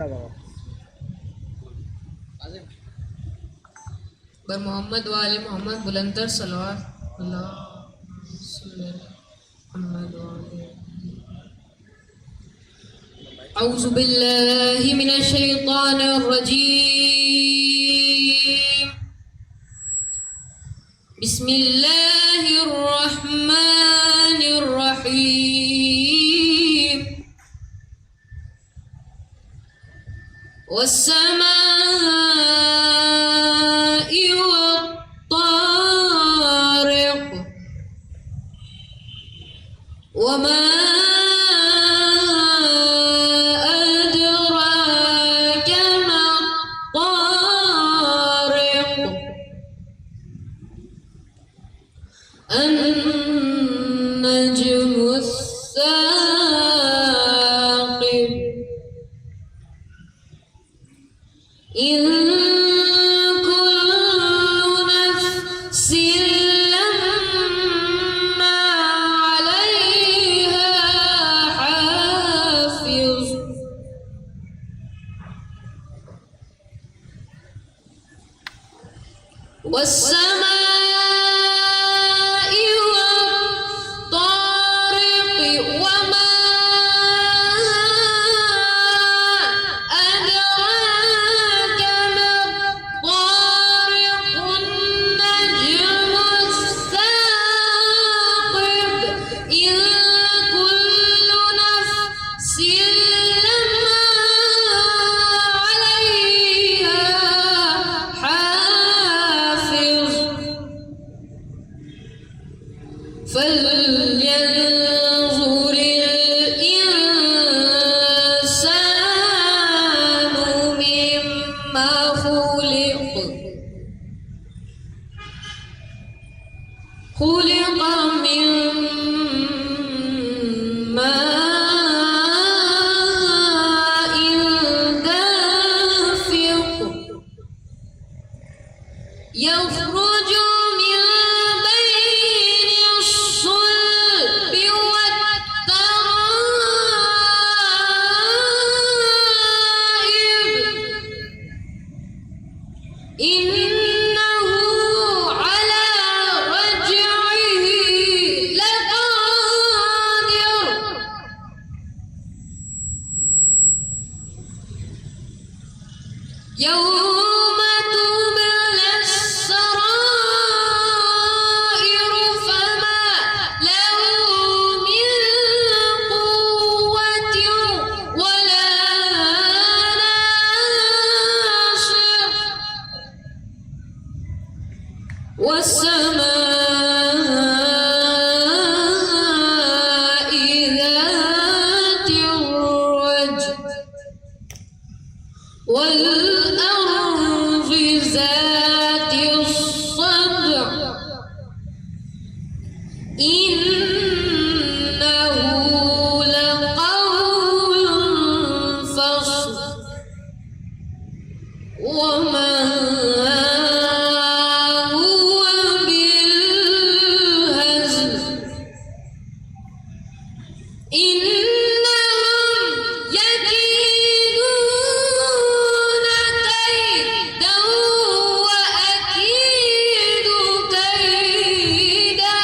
بر محمد وآل محمد بلندر صلوات اللہ محمد اعوذ باللہ من الشیطان الرجیم بسم اللہ الرحمن الرحیم والسماء والطارق وما أدراك ما الطارق النجم الثاقب إن كل نفس لما عليها حافظ والسماء والطارق وما أدراك ما الطارق النجم الثاقب إن كل نفس لما عليها حافظ فلينظر الإنسان مما خلق خلق من ماء دافق يخرج من بين الصلب والترائب إنه على رجعه لقادر يوم تبلى السرائر فما له من قوة ولا ناصر والسماء ذات الرجع والأرض ذات الصدع إنه لقول فصل وما هو بالهزل إنهم يكيدون كيدا وأكيد كيدا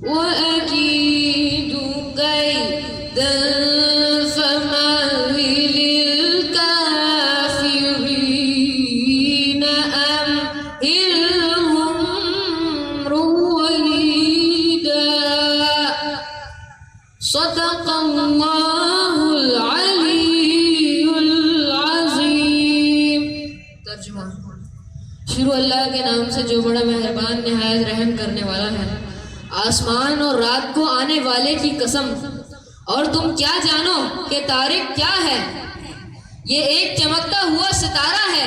وأكيد كيدا فمهل الكافرين أمهلهم رويدا صدق اللہ العلی العظیم۔ ترجمہ شروع اللہ کے نام سے جو بڑا مہربان نہایت رحم کرنے والا ہے۔ آسمان اور رات کو آنے والے کی قسم، اور تم کیا جانو کہ طارق کیا ہے؟ یہ ایک چمکتا ہوا ستارہ ہے۔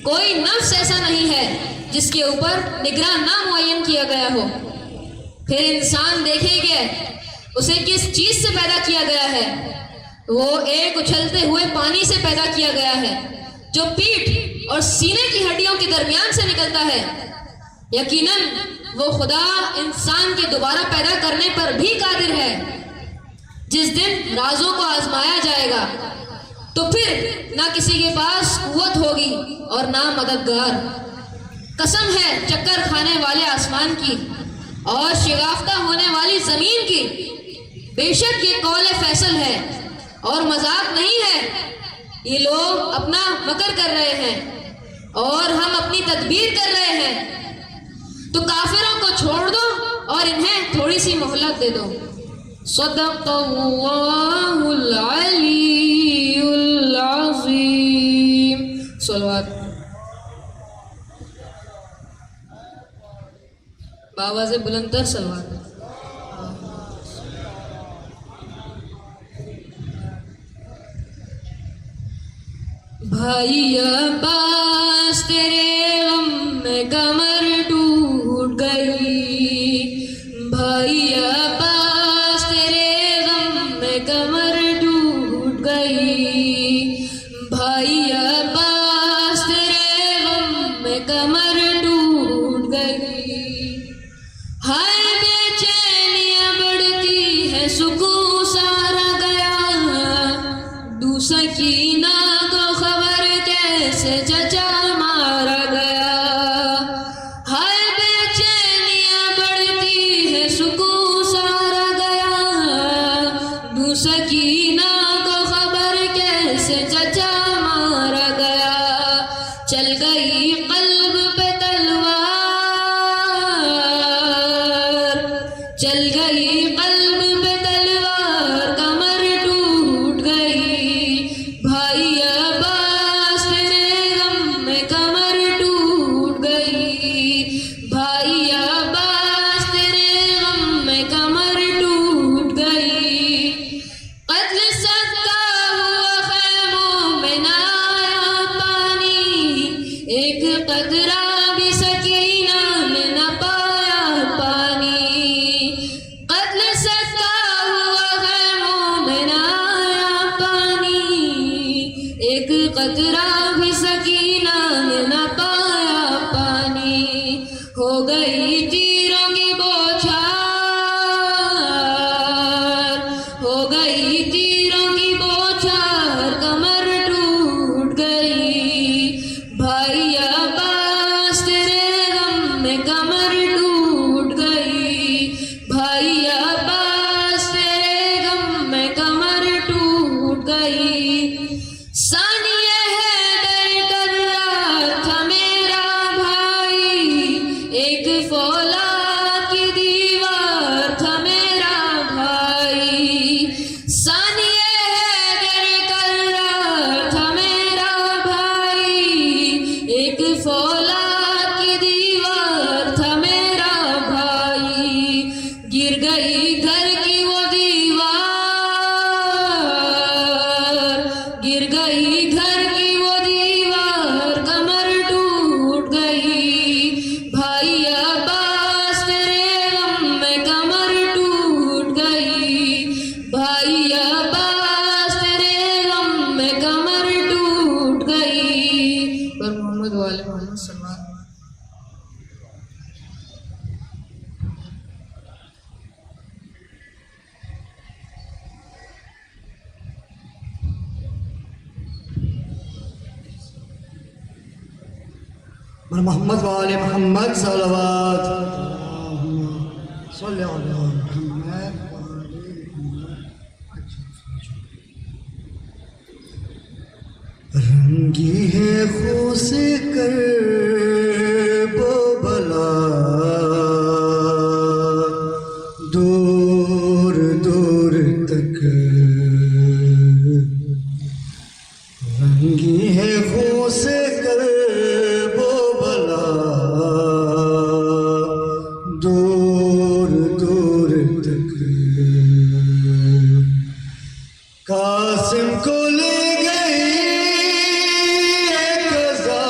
کوئی نفس ایسا نہیں ہے جس کے اوپر نگراں نہ معین کیا گیا ہو۔ پھر انسان دیکھے گے اسے کس چیز سے پیدا کیا گیا ہے؟ وہ ایک اچھلتے ہوئے پانی سے پیدا کیا گیا ہے جو پیٹھ اور سینے کی ہڈیوں کے درمیان سے نکلتا ہے۔ یقیناً وہ خدا انسان کے دوبارہ پیدا کرنے پر بھی قادر ہے۔ جس دن رازوں کو آزمایا جائے گا تو پھر نہ کسی کے پاس قوت ہوگی اور نہ مددگار۔ قسم ہے چکر کھانے والے آسمان کی اور شگافتہ ہونے والی زمین کی، بے شک یہ قول فیصل ہے اور مذاق نہیں ہے۔ یہ لوگ اپنا مکر کر رہے ہیں اور ہم اپنی تدبیر کر رہے ہیں، تو کافروں کو چھوڑ دو اور انہیں تھوڑی سی مہلت دے دو۔ صدق اللہ العلی العظیم۔ صلوات بآواز بلند تر صلوات۔ بھائی عباس تیرے غم میں کمر ٹوٹ گئی، بھائی عباس تیرے غم میں کمر ٹوٹ گئی، بھائی عباس تیرے غم میں کمر ٹوٹ گئی۔ ہائے بے چینیاں بڑھتی ہے سکون سارا گیا، دوسرا سکینہ کو خبر کیسے چچا مارا گیا۔ ہائے بے چینیاں بڑھتی ہے سکون سارا گیا، دوسرا سکینہ کو خبر کیسے چچا مارا گیا۔ چل گئی قلب پہ تلوار، چل گئی قلب پہ تلوار، کمر ٹوٹ گئی، بھائی عباس تیرے غم میں کمر ٹوٹ گئی، بھائی عباس تیرے غم میں کمر ٹوٹ گئی۔ قتل سکا ہوا خیموں میں نہ آیا پانی، ایک قطرہ بھی سکینہ نے نہ پایا پانی، قتل سکا ہوا خیموں میں نہ آیا پانی، ایک قطرہ بھی سکینہ نے نہ پایا پانی۔ ہو گئی تیروں کی بوچھار، ہو گئی تیروں کی بوچھار، کمر ٹوٹ گئی، بھائی عباس تیرے غم میں کمر ٹوٹ گئی، بھائی عباس تیرے غم میں کمر ٹوٹ گئی۔ ثانیہ حیدر کرار تھا میرا بھائی، ایک فولاد کی دیوار تھا میرا بھائی، ثانیہ حیدر کرار تھا میرا بھائی، ایک فولاد کی دیوار تھا میرا بھائی۔ گر گئی گھر کی وہ دیوار، گر گئی گھر کی وہ دیوار، کمر ٹوٹ گئی، بھائی عباس تیرے غم میں کمر ٹوٹ گئی، بھائی عباس تیرے غم میں کمر ٹوٹ گئی۔ پر محمد والے محمد صلی اللہ علیہ وسلم۔ محمد وآل محمد صلوات صلی علی محمد۔ رنگی ہے خوں سے کرب و بلا، دور دور تک رنگی ہے خوں سے کرب و بلا، دور دور تک قاسم کو لے گئی قضا،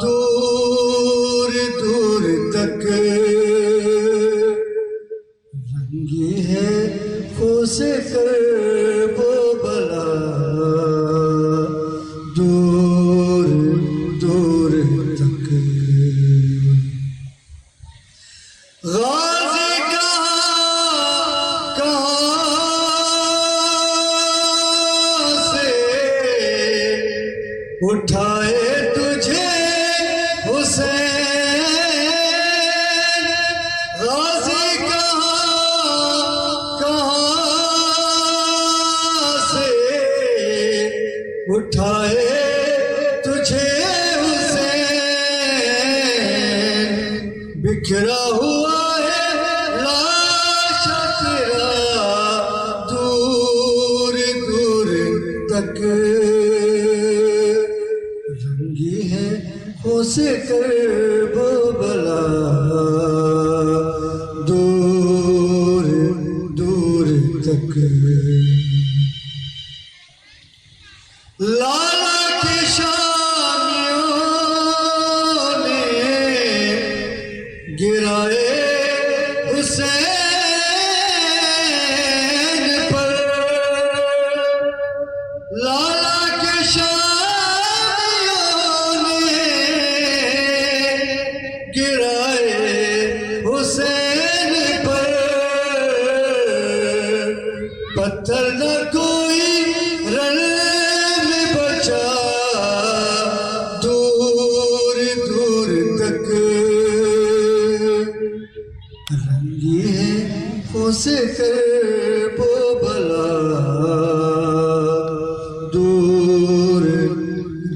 دور دور تک رنگی ہے خوں سے کرب و بلا، دور دور تک۔ غازی کہاں اٹھائے تجھے حسین غازی کہاں سے اٹھائے تجھے حسین بکھرا ہوا ہے لاش تیرا دور دور تک رنگی ہے سے کرب بلا دور دور تک لالا کے شامیوں نے گرائے حسین پر لالا کے گرائے حسین پر پتھر نہ کوئی رن میں بچا دور دور تک رنگی ہے اسے کرب بلا دور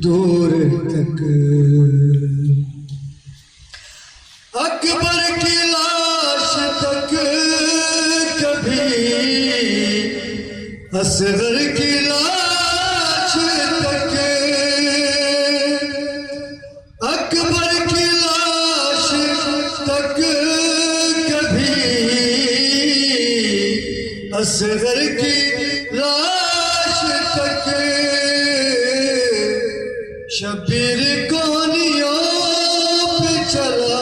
دور تک اکبر کی لاش تک کبھی اصغر کی لاش تک اکبر کی لاش تک کبھی اصغر کی لاش تک شبیر کونیوں پہ چلا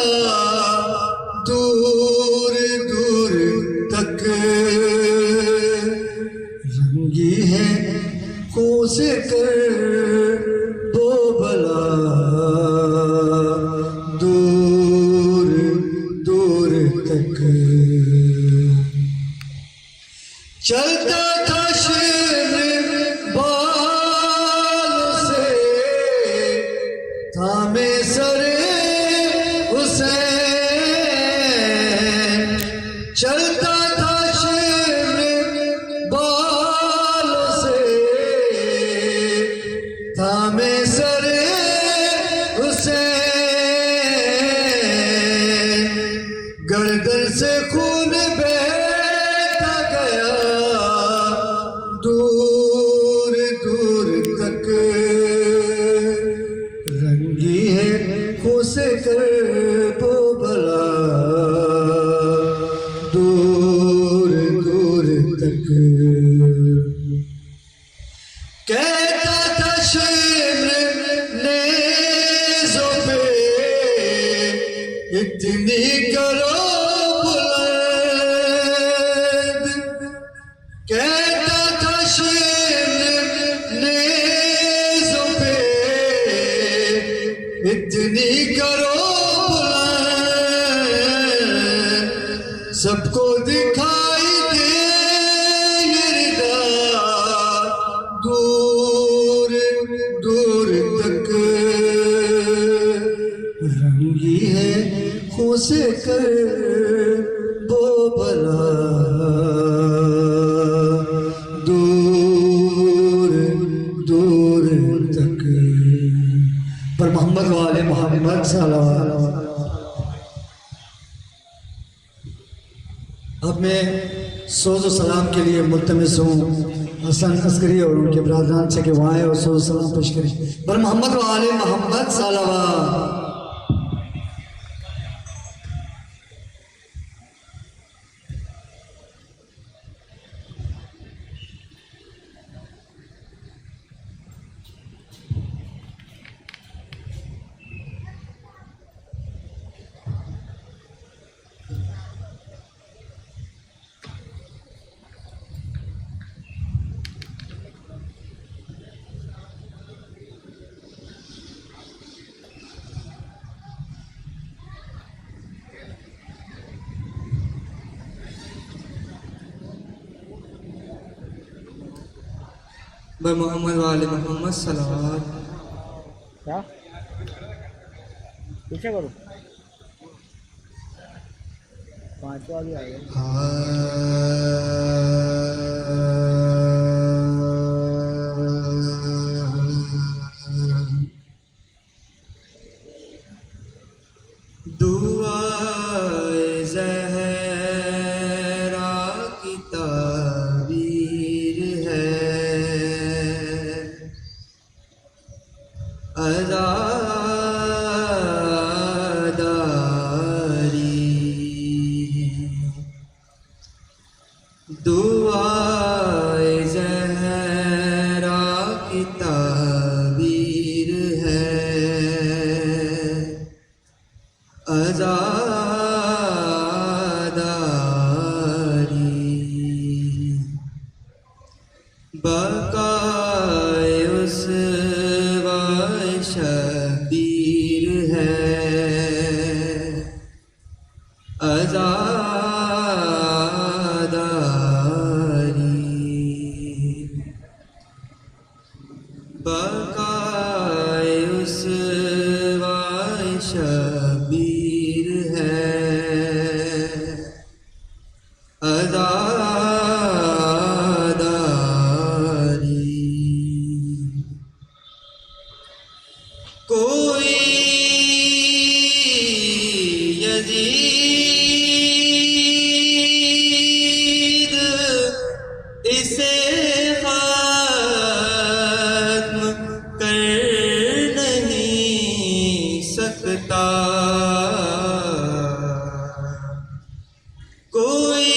دور دور تک رنگی ہے کوس کر وہ بلا دور دور تک چلتا تھا شیر بال سے تھامے سرے حسین چلتا تھا شیر بال سے تھامے سرے حسین گردن سے خون بہتا گیا دور دور تک رنگی ہے کوسے کرب بلا دور دور تک کہتا تھا شیر نیزوں پہ اتنی کرو بلند کہتا تھا شیر نیزوں پہ اتنی کرو بلند سب کو دکھائی دے یہ ردا دور دور تک رنگی ہے کوسے کر وہ بلا دور دور تک پر محمد والے محمد صلی اللہ علیہ وسلم اب میں سوز و سلام کے لیے ملتمس ہوں حسن عسکری اور ان کے برادران سے کہ وہ آئے اور سوز و سلام پیش کریں پر محمد والے محمد صلی اللہ علیہ وسلم محمد والے محمد صلوات کیا پیچھے کرو 5 والی آ گئی دعائے زہرا کی تعبیر ہے عزاداری دعائے زہرا کی تعبیر ہے عزاداری بقائے اس شبیر ہے عزاداری بقائے اس شبیر ہے عزاداری کوئی یزید اسے ختم کر نہیں سکتا کوئی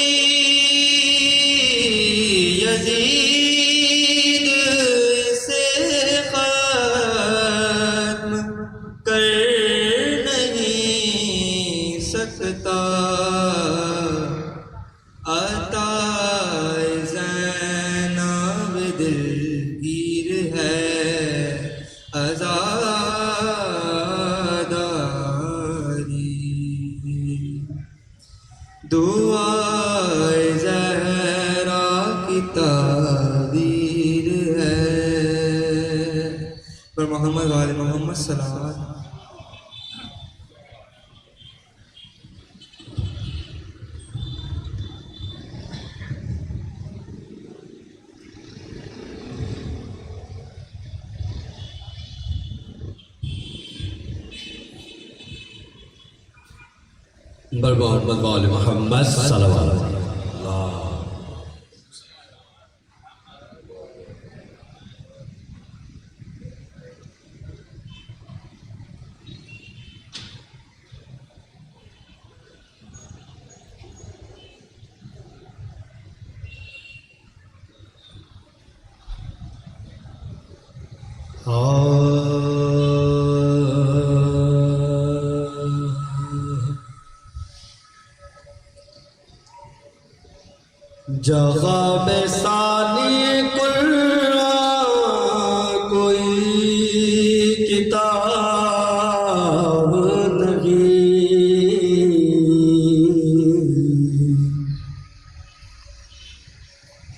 یزید اسے ختم کر نہیں سکتا عطائے زینب دلگیر ہے عزاداری دعائے زہرا کی تعبیر ہے پر محمد وآل محمد صلوات محمد وآل محمد صلوات جگہ میں ثانی قرآن کوئی کتاب نہیں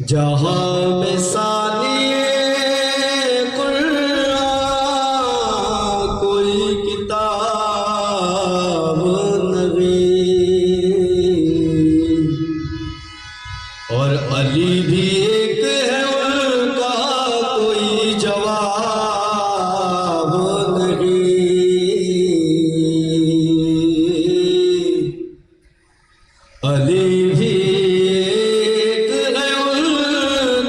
جہاں میں ثانی قرآن کوئی کتاب نہیں اور علی بھی ایک ہے ان کا کوئی جواب نہیں علی بھی ایک ہے ان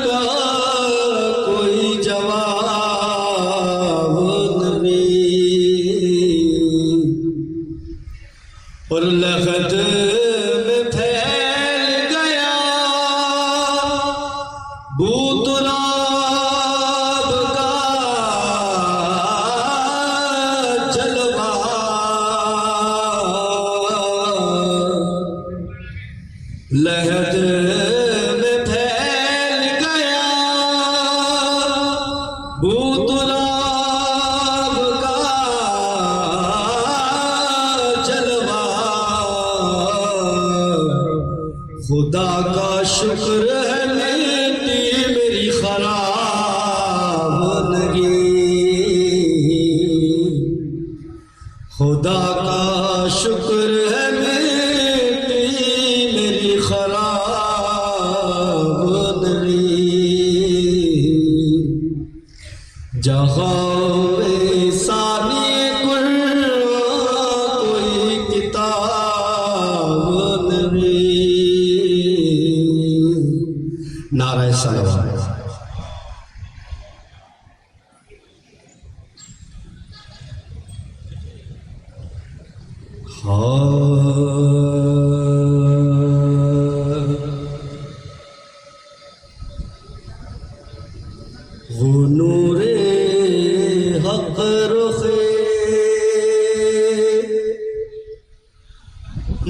کا کوئی جواب نہیں اور لغت میں پھیل گیا بوتراب کا جلوہ لہد میں پھیل گیا بوتراب کا جلوہ خدا کا شکر ہے میری خراب جہاں میں ثانی قرآن کوئی کتاب نہیں. نعرہ صلوات. وہ نور حق رخ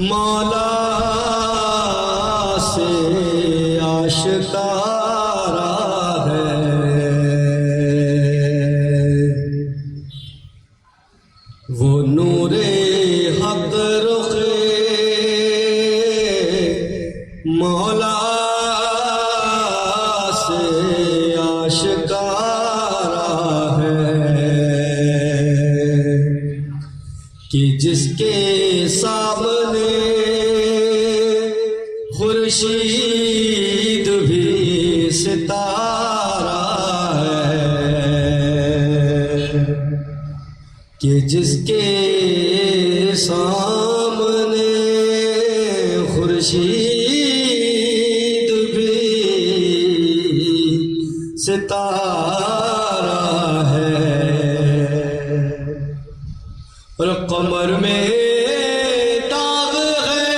مولا سے آشکارا ہے. وہ نور حق رخ مولا سے آشکارا ہے کہ جس کے سامنے خورشید بھی ستارہ ہے. کہ جس کے سامنے خورشید بھی ستارہ ہے. اور قمر میں داغ ہے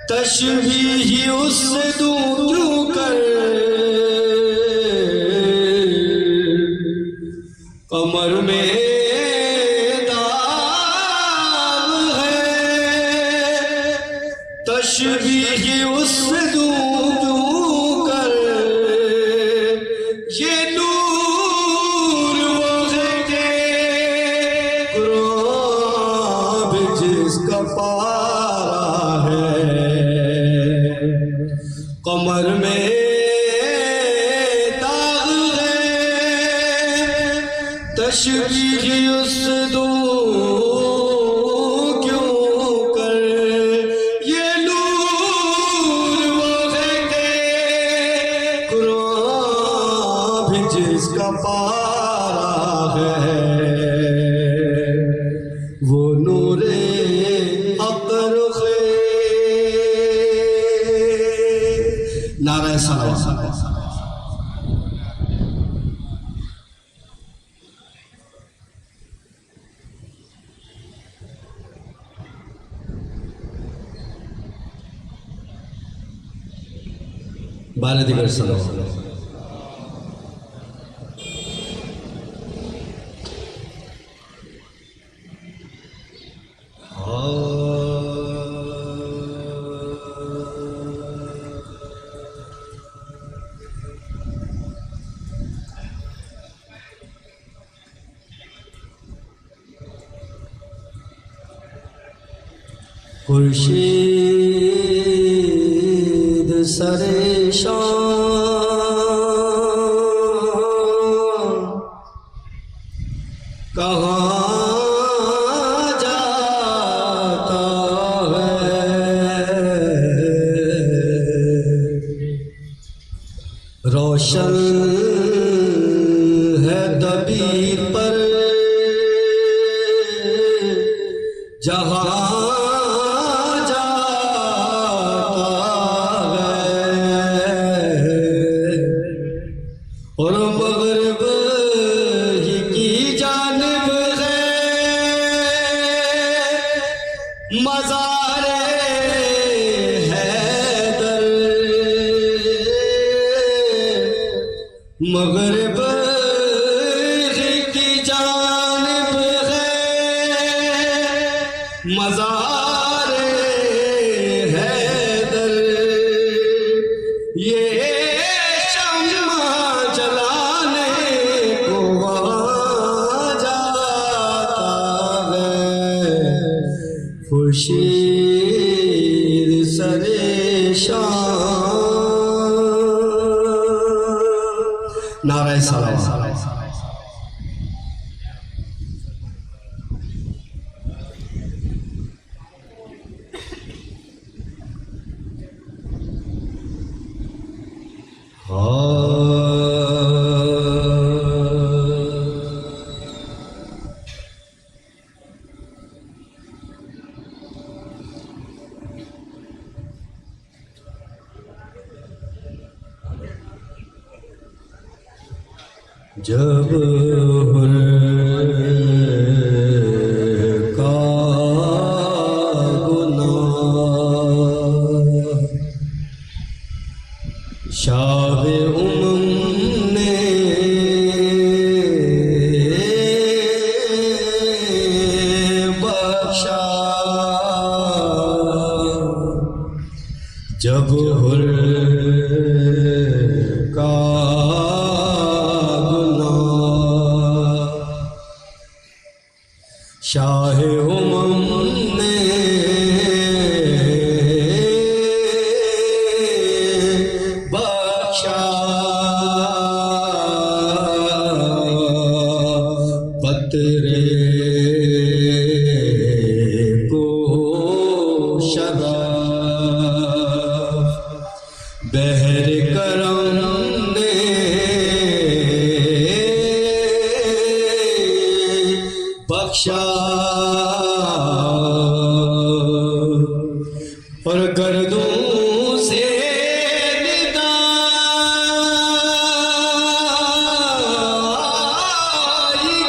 تشبیہ اس سے دوں کیوں کر. قمر میں داغ ہے تشبیہ اس سے دوں کیوں کر. یہ نور وہ ہے کہ قرآن بھی جس کا پارا ہے. قمر میں داغ ہے تشبیہ اس دوں کیوں کر. یہ نور وہ ہے کہ قرآن بھی جس کا پارا ہے. وہ نور حق رخ. نعرہ صلوات. بارہ دیگر صلوات. خورشید سر شام کہاں جاتا ہے. روشن ہے دبیر پر جہاں اور مغرب ہی کی جانب ہے مزار حیدر. مغرب ہی کی جانب ہے مزار حیدر. یہ خورشید سر شام. نعرہ صلوات. ہاں جب کا گناہ شاہ نے بخشا، جب کا شاہ نے بخشا، قطرے کو شراب بحر کرم نے بخشا، اور گردوں سے ندائی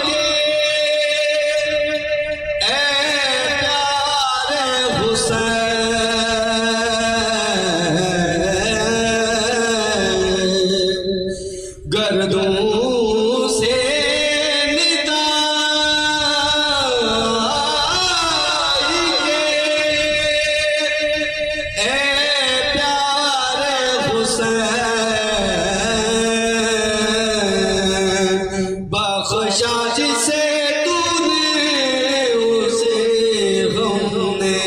کے اے پیارے حسین، گردوں سے بخشا جسے تو نے اسے غم نے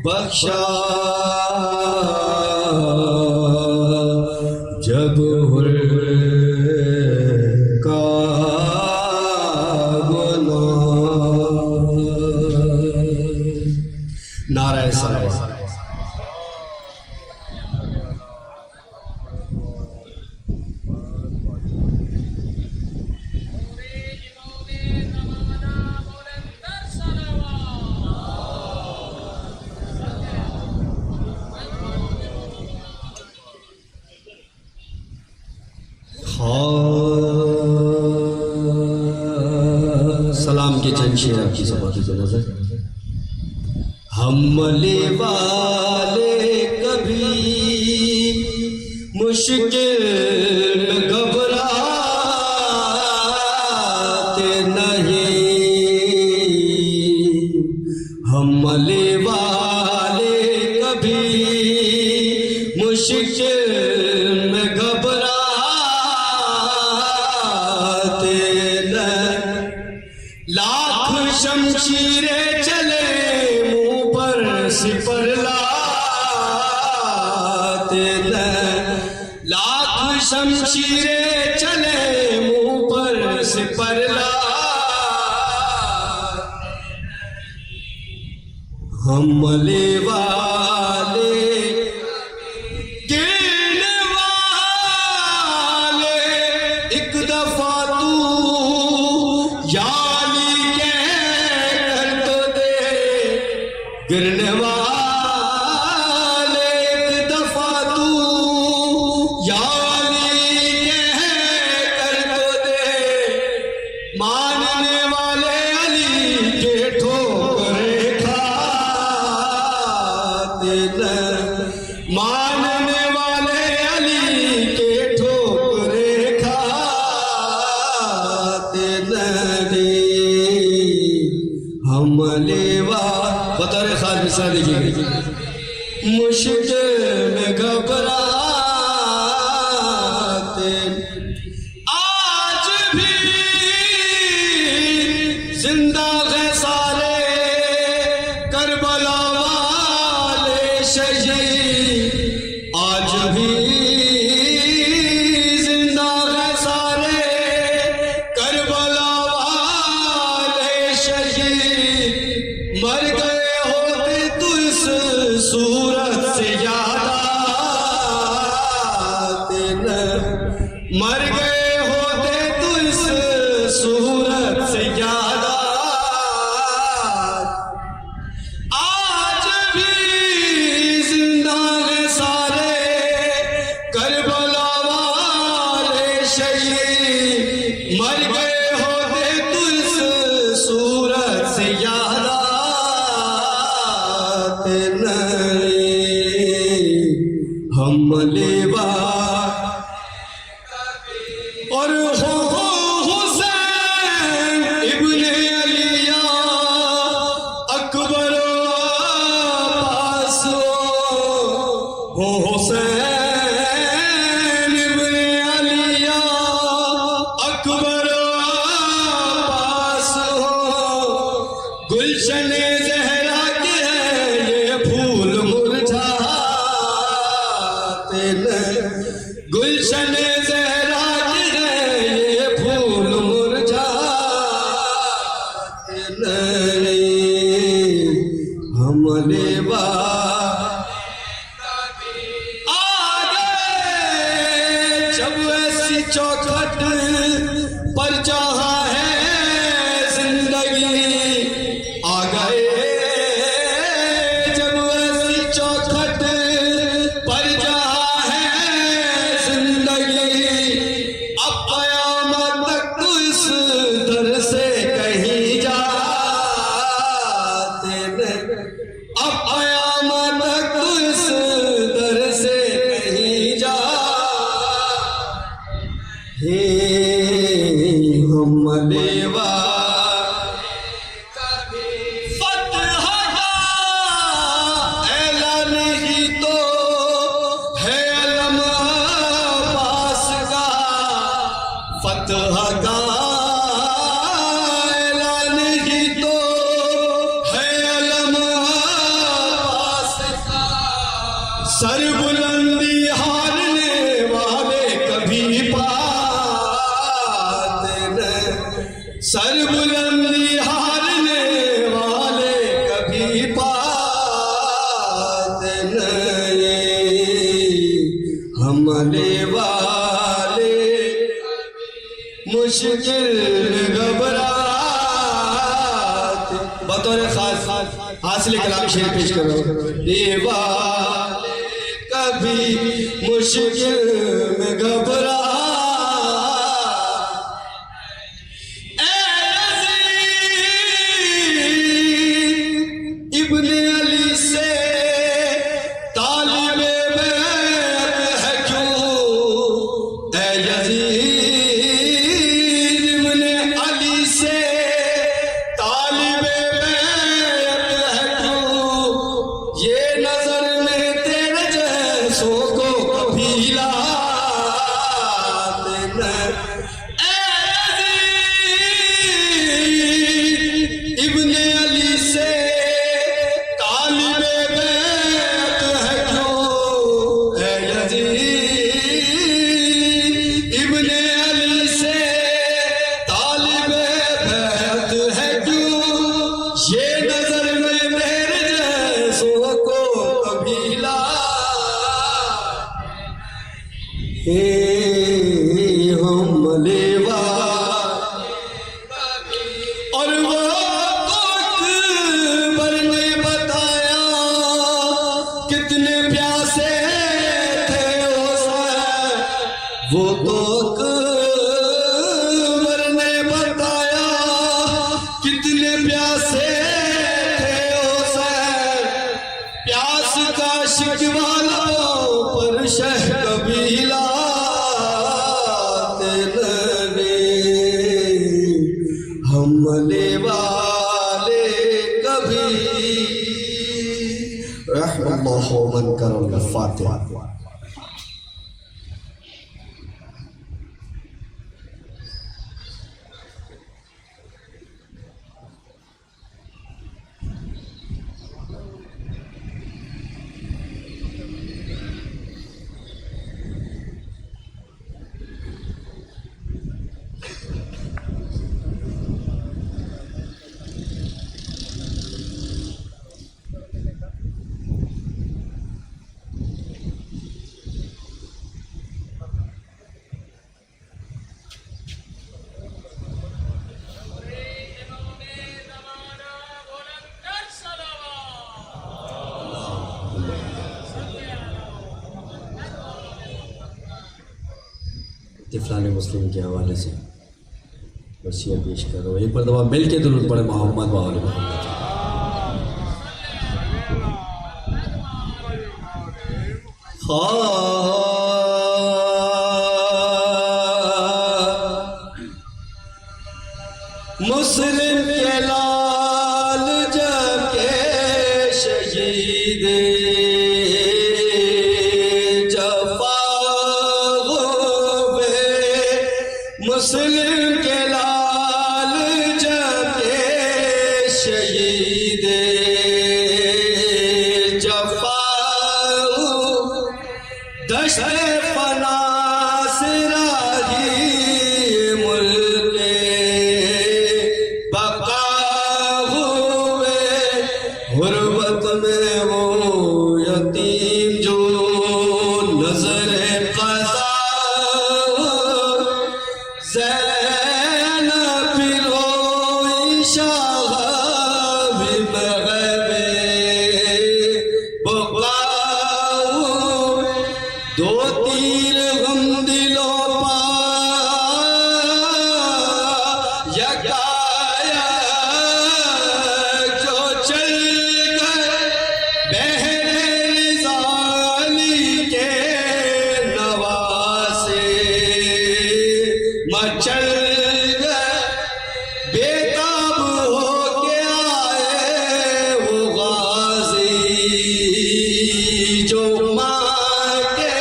بخشا، جب کا گناہ۔ نعرہ صلوات۔ سلام کے چند شعر آپ کی سماعت سے نظر۔ حملے والے کبھی مشکل میں گھبراتے نہیں، حملے والے کبھی مشکل میں گھبراتے نہیں، لاکھ شمشیریں چلے منہ پر سپر لاتے نہیں، لاکھ شمشیریں چلے منہ پر سپر لاتے، حملے والے گرنے والے ایک دفعہ تو یعنی کہہ کر تو دے، گرنے والے ایک دفعہ تو یعنی کہہ کر تو دے، ماننے والے علی کے ٹھوکریں کھاتے نہیں، ماننے والے علی کے ٹھوکریں کھاتے نہیں، حملے بطور خاص مثال دیکھیے، مشکل میں گھبراتے، آج بھی زندہ ہیں سارے کربلا والے شہید، آج بھی زندہ ہیں سارے کربلا والے شہید، مر گئے ہوتے تو اس صورت سے یاد آتے نہیں، مر گئے ہوتے تو اس صورت سے یاد آتے، آج بھی زندہ ہیں سارے ہم لیوا اور ہو حسین ابن علی اکبر عباس ہو حسین ابن علی اکبر عباس ہو گلشن زہرا کے یہ پھول مرجھاتے نہیں گلشن زہرا کے یہ پھول مرجھاتے نہیں ہم لیوا آگے جب ایسی چوکھٹ پر جہاں ہے زندگی آ گئے جب ایسی چوکھٹ پر جہاں ہے زندگی اب قیامت تک تو اس در سے کہیں جاتے نہیں اب قیامت تک تو اس در سے کہیں جاتے ہم لیوا فتح کا اعلان ہی تو ہے علم عباس کا فتح کا اعلان ہی تو ہے علم عباس کا سر بلندی ہارنے والے کبھی پاتے نہیں سر بلندی ہارنے والے کبھی پاتے نہیں حملے والے مشکل گھبرات بطور خاص حاصل کلام شعر پیش کرو دیوالے کبھی مشکل میں گھبرا ابن علی سے طالب بیعت ہے کیوں اے یزید ابن علی سے طالب بیعت ہے کیوں یہ نظر میں تیرے جیسوں کو کبھی لاتے نہیں اے یزید ابن علی سے طالب بیعت ہے کیوں اے یزید ابن علی سے طالب بیعت ہے کیوں یہ نظر میں تیرے جیسوں کو کبھی لاتے ہم لیوا اور وہ تو اکبر نے بتایا کتنے پیاسے تھے حسین وہ تو اکبر نے بتایا کتنے پیاسے تھے حسین پیاس کا شکوہ لبوں پر شہ کبھی لاتے نہیں حملے والے کبھی رحم اللہ من کرم الفاتحہ طفلان مسلم کے حوالے سے وصیت پیش کرو ایک مرتبہ مل کے درود پڑھے محمد و آل محمد. مسلم کے لال جب کے شہید جفا ہوئے، مسلم کے لال جب کے شہید جفا ہوئے، دشت فنا سے راہی ملک بقا ہوئے، غربت میں وہ یتیم جو نظر قضا زینب روئی شاہ بھی مغرب بقا ہوئے، دو تیر غم دلوں پا یکایا جو چل گئے بحر رضالی کے نواسے، مچل گئے بےتاب ہو کے آئے وہ غازی جو ماں کے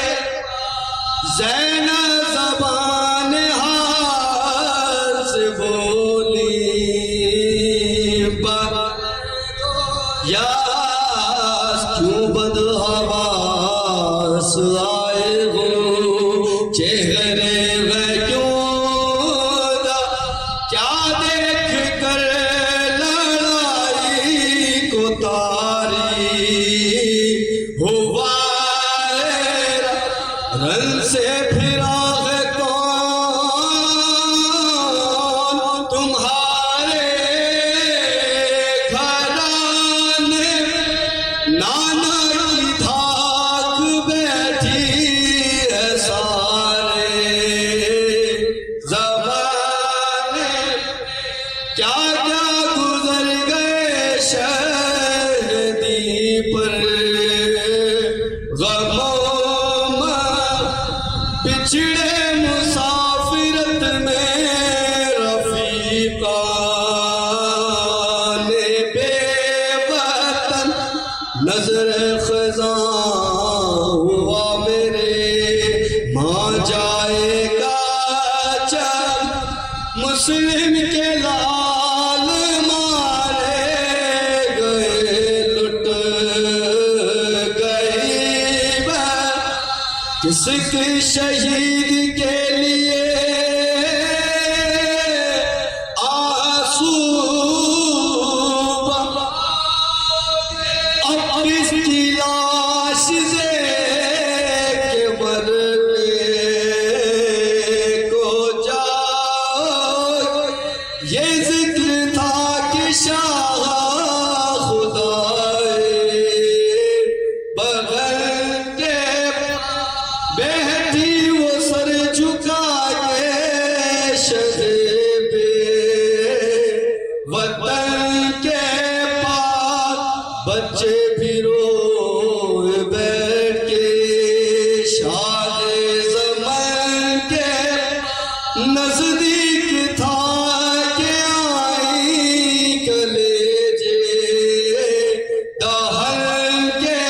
زینب زبان حال سے بولی، یاس کیوں بدحواس آئے ہو چہرے میں کیوں دا، کیا دیکھ کر لڑائی کو تاری ہوا رن سے پھرا ہے کون تمہارے گھرانے، نانا کی دھاک بیٹھی ہے سارے زمانے، کیا کیا گزر گئے شہدی پر غموں میں، پچھڑے مسافرت میں رفیقان بے وطن، نظر خزاں ہوا میرے ماں جائے گا جب، مسلم کے لال مارے گئے لٹ گئی بہن، کس کے شہید کے لیے آنسو اب اس کی لاش دیکھ کے مرنے کو جاؤ، یہ ذکر تھا کہ شاہ خدائے بغل کے بیٹھی وہ سر جھکا کے شہید وطن کے پاس، بچے بھی روئے بیٹھ کے شاد زمن کے نزدیک تھا کہ آئی کلیجے دہن کے،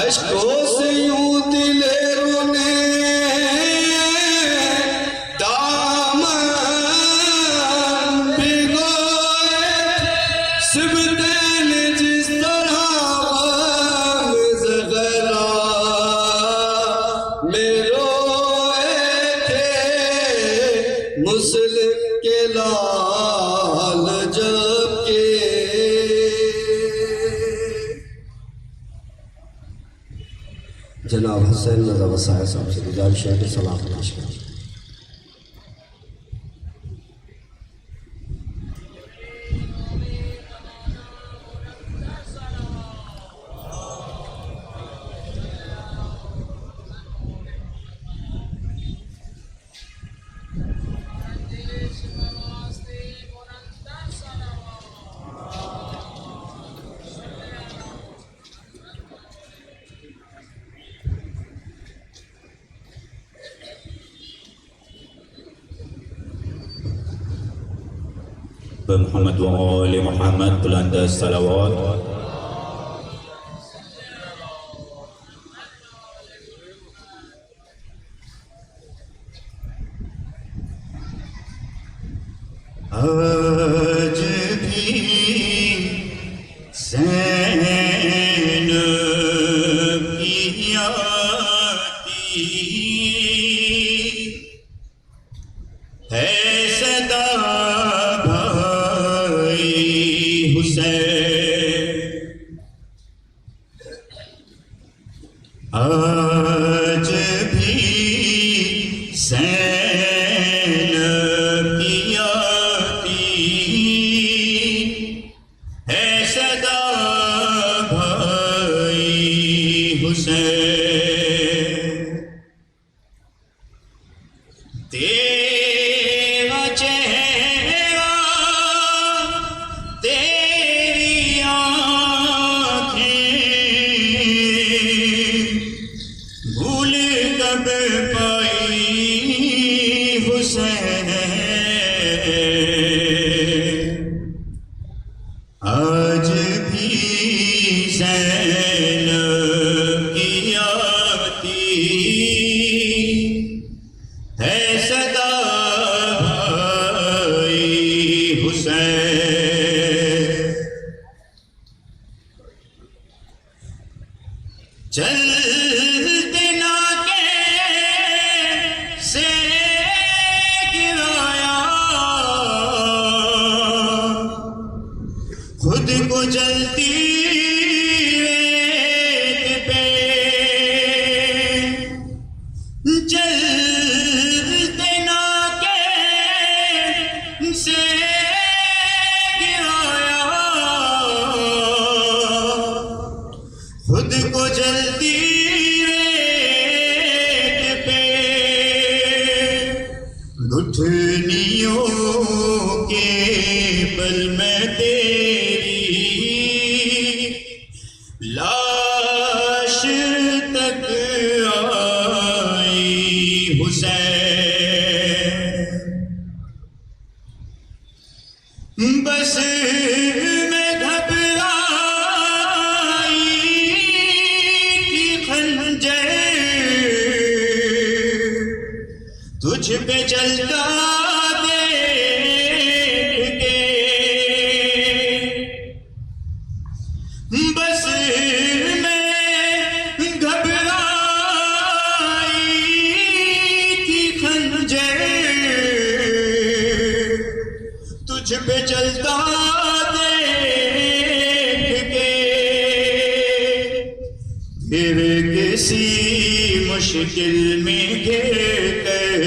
اشکوں سے یوں دل رونے دامن بھگوئے، سبتین جس طرح غم زغرا میں روئے تھے، مسلم کے لال جب کے جناب حسین رضا وسائے صاحب سے گزارش ہے کہ سلام پیش کریں۔ بمحمد وآل محمد بلند الصلوات. آج بھی زینب کی آتی ہے صدا بھائی حسین. آج بھی زینب کی آتی ہے صدا بھائی حسین. تیرا چہرہ تیری آنکھیں بھول کب پائی حسین. آج بھی زینب کی آتی ہے صدا بھائی حسین. چلتے نہ کیسے گرایا خود کو جلتی ریت پہ. چلتے نہ کیسے گرایا خود کو جلتی ریت پہ. گٹھنیوں کے بل میں تیری لاش تک آئی حسین. بس میں گھبرائی تھی خنجر تجھ پہ چلتا دیکھ کے. بس میں گھبرائی تھی خنجر تجھ پہ چلتا دیکھ کے. پھر کسی مشکل میں گر کر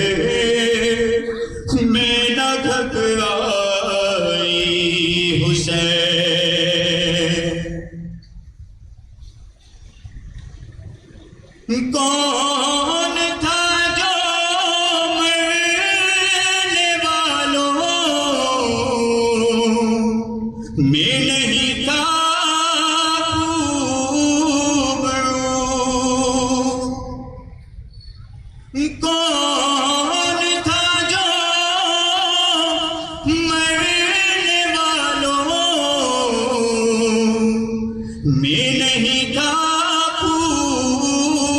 میں نہ گھبرائی حسین. کون تھا جو مرنے والوں میں نہیں تھا خوبرو. کون تھا جو مرنے والوں میں نہیں تھا خوبرو.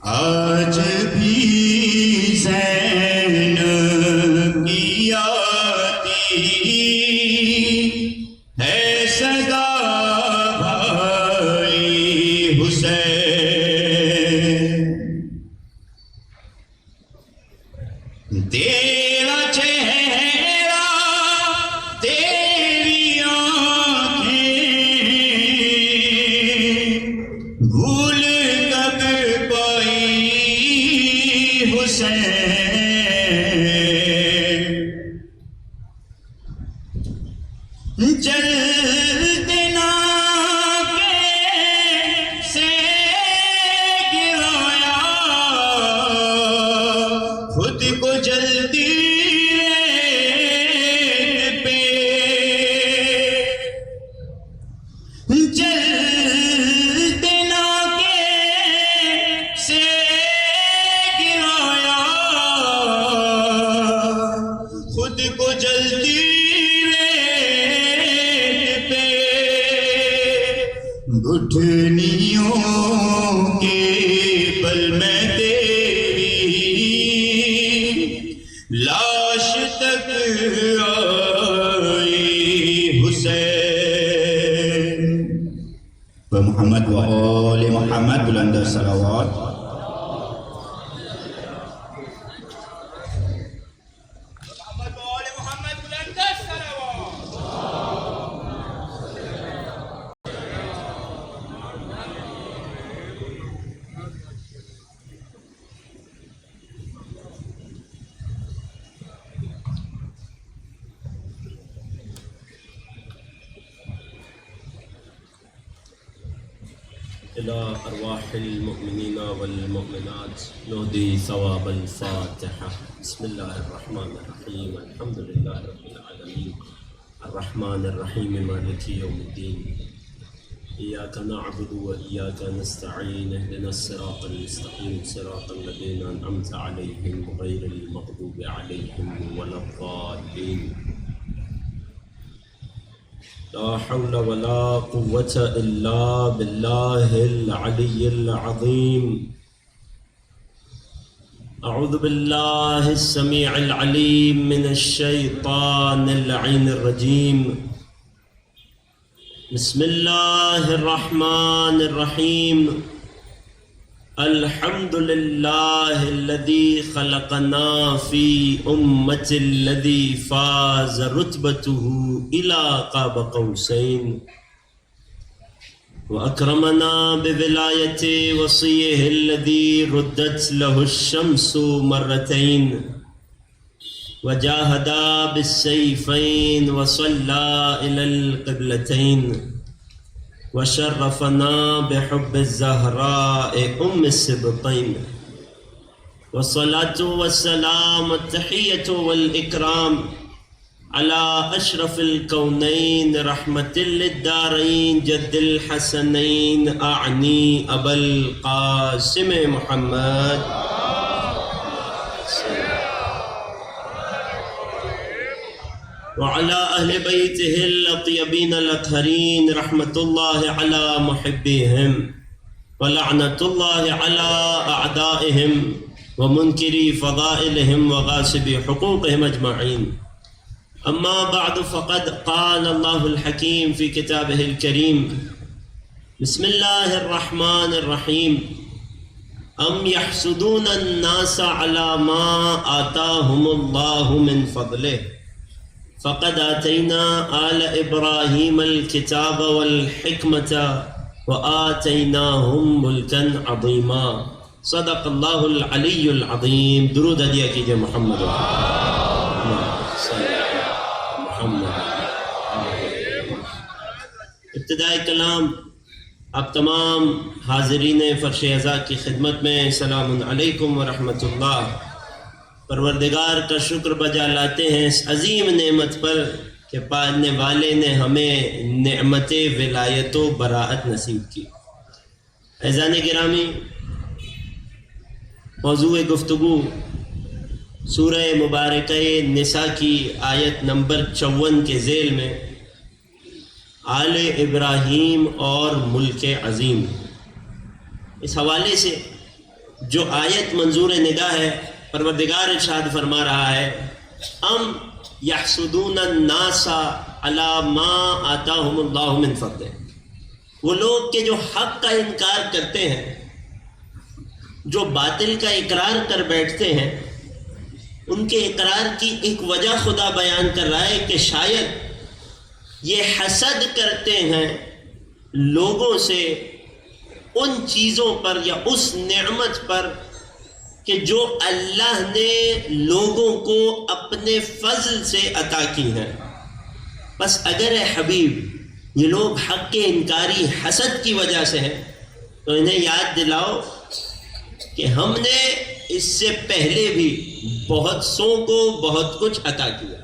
آج بھی زینب کی آتی ہے صدا بھائی حسین، تیرا چہرہ تیری آنکھیں بھول کب پائی حسین، جلد نہ کیسے گرایا خود کو جلدی پہ، جلد نہ کیسے گرایا خود کو جلدی گھٹنیوں کے بل میں تیری لاش تک آئی حسین، محمد و آل محمد بلند صلوات. إلى أرواح المؤمنين والمؤمنات نهدي ثواب الفاتحة. بسم الله الرحمن الرحيم. الحمد لله رب العالمين الرحمن الرحيم مالك يوم الدين، إياك نعبد وإياك نستعين، اهدنا الصراط المستقيم صراط الذين أنعمت عليهم غير المغضوب عليهم ولا الضالين. لا حول ولا قوة إلا بالله العلي العظيم. أعوذ بالله السميع العليم من الشيطان اللعين الرجيم. بسم الله الرحمن الرحيم. الحمد لله الذي خلقنا في أمة الذي فاز رتبته إلى قاب قوسين، وأكرمنا بولاية وصيه الذي ردت له الشمس مرتين، وجاهد بالسيفين وصلى إلى القبلتين، وشرفنا بحب الزهراء أم السبطين، والصلاة والسلام التحية والإكرام على أشرف الكونين رحمة للدارين جد الحسنين أعني أبا القاسم محمد وعلى أهل بيته الأطيبين الأطهرين رحمة الله على محبيهم، ولعنة الله على أعدائهم ومنكري فضائلهم وغاصبي حقوقهم أجمعين. أما بعد، فقد قال الله الحكيم في كتابه الكريم: بسم الله الرحمن الرحيم. أم يحسدون الناس على ما آتاهم الله من فضله، فقد آتينا آل إبراهيم الكتاب والحكمة وآتيناهم ملكا عظيما. صدق الله العلي العظيم. درود ہدیہ کیجئے محمد محمد. ابتدائی کلام آپ تمام حاضرین فرش عزا کی خدمت میں سلام علیکم ورحمۃ اللہ. پروردگار کا شکر بجا لاتے ہیں اس عظیم نعمت پر کہ پالنے والے نے ہمیں نعمت ولایت و براءت نصیب کی. اعزان گرامی، موضوع گفتگو سورہ مبارکہ نساء کی آیت نمبر 54 کے ذیل میں آل ابراہیم اور ملک عظیم، اس حوالے سے جو آیت منظور نگاہ ہے، پروردگار ارشاد فرما رہا ہے ام یحسدون الناس علی ما آتاہم اللہ من فضلہ، وہ لوگ کہ جو حق کا انکار کرتے ہیں، جو باطل کا اقرار کر بیٹھتے ہیں، ان کے اقرار کی ایک وجہ خدا بیان کر رہا ہے کہ شاید یہ حسد کرتے ہیں لوگوں سے ان چیزوں پر یا اس نعمت پر کہ جو اللہ نے لوگوں کو اپنے فضل سے عطا کی ہیں۔ بس اگر اے حبیب یہ لوگ حق کے انکاری حسد کی وجہ سے ہیں تو انہیں یاد دلاؤ کہ ہم نے اس سے پہلے بھی بہت سوں کو بہت کچھ عطا کیا۔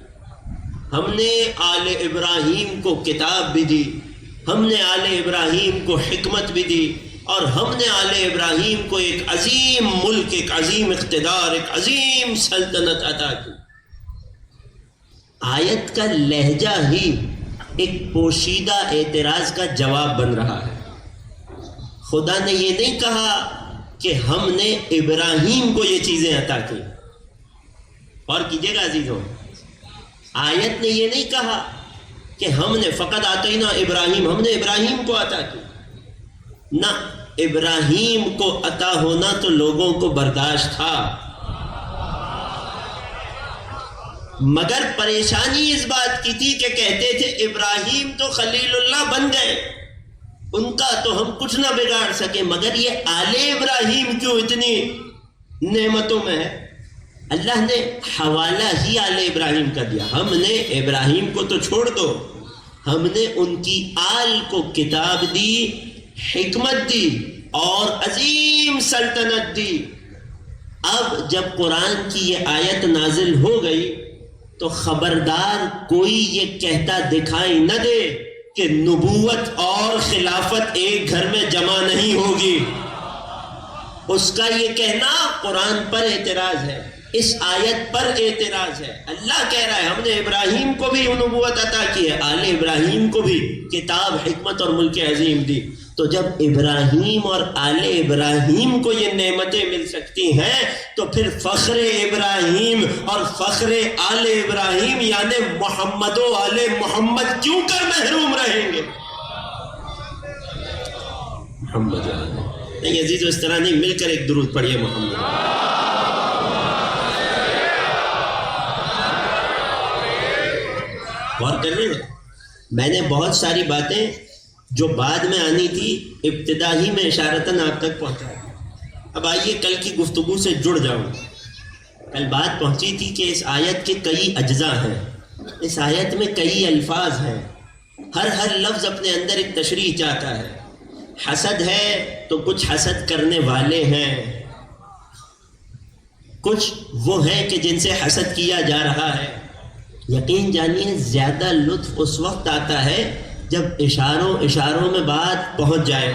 ہم نے آل ابراہیم کو کتاب بھی دی، ہم نے آل ابراہیم کو حکمت بھی دی، اور ہم نے آل ابراہیم کو ایک عظیم ملک، ایک عظیم اقتدار، ایک عظیم سلطنت عطا کی۔ آیت کا لہجہ ہی ایک پوشیدہ اعتراض کا جواب بن رہا ہے۔ خدا نے یہ نہیں کہا کہ ہم نے ابراہیم کو یہ چیزیں عطا کی، اور کیجئے گا عزیزوں، آیت نے یہ نہیں کہا کہ ہم نے فقط آتینا ابراہیم، ہم نے ابراہیم کو عطا کی، نہ، ابراہیم کو عطا ہونا تو لوگوں کو برداشت تھا، مگر پریشانی اس بات کی تھی کہ کہتے تھے ابراہیم تو خلیل اللہ بن گئے، ان کا تو ہم کچھ نہ بگاڑ سکے، مگر یہ آل ابراہیم کیوں اتنی نعمتوں میں ہے؟ اللہ نے حوالہ ہی آل ابراہیم کا دیا۔ ہم نے ابراہیم کو تو چھوڑ دو، ہم نے ان کی آل کو کتاب دی، حکمت دی اور عظیم سلطنت دی۔ اب جب قرآن کی یہ آیت نازل ہو گئی تو خبردار کوئی یہ کہتا دکھائی نہ دے کہ نبوت اور خلافت ایک گھر میں جمع نہیں ہوگی۔ اس کا یہ کہنا قرآن پر اعتراض ہے، اس آیت پر اعتراض ہے۔ اللہ کہہ رہا ہے ہم نے ابراہیم کو بھی نبوت عطا کی ہے، آل ابراہیم کو بھی کتاب، حکمت اور ملک عظیم دی۔ تو جب ابراہیم اور آل ابراہیم کو یہ نعمتیں مل سکتی ہیں تو پھر فخر ابراہیم اور فخر آل ابراہیم یعنی محمد و آل محمد کیوں کر محروم رہیں گے؟ محمد نہیں عزیز اس طرح نہیں، مل کر ایک درود پڑھیے محمد۔ غور کر لیں، میں نے بہت ساری باتیں جو بعد میں آنی تھی ابتدا ہی میں اشارتاً آپ تک پہنچا دی۔ اب آئیے کل کی گفتگو سے جڑ جاؤں۔ کل بات پہنچی تھی کہ اس آیت کے کئی اجزاء ہیں، اس آیت میں کئی الفاظ ہیں، ہر لفظ اپنے اندر ایک تشریح چاہتا ہے۔ حسد ہے تو کچھ حسد کرنے والے ہیں، کچھ وہ ہیں کہ جن سے حسد کیا جا رہا ہے۔ یقین جانیے زیادہ لطف اس وقت آتا ہے جب اشاروں میں بات پہنچ جائے،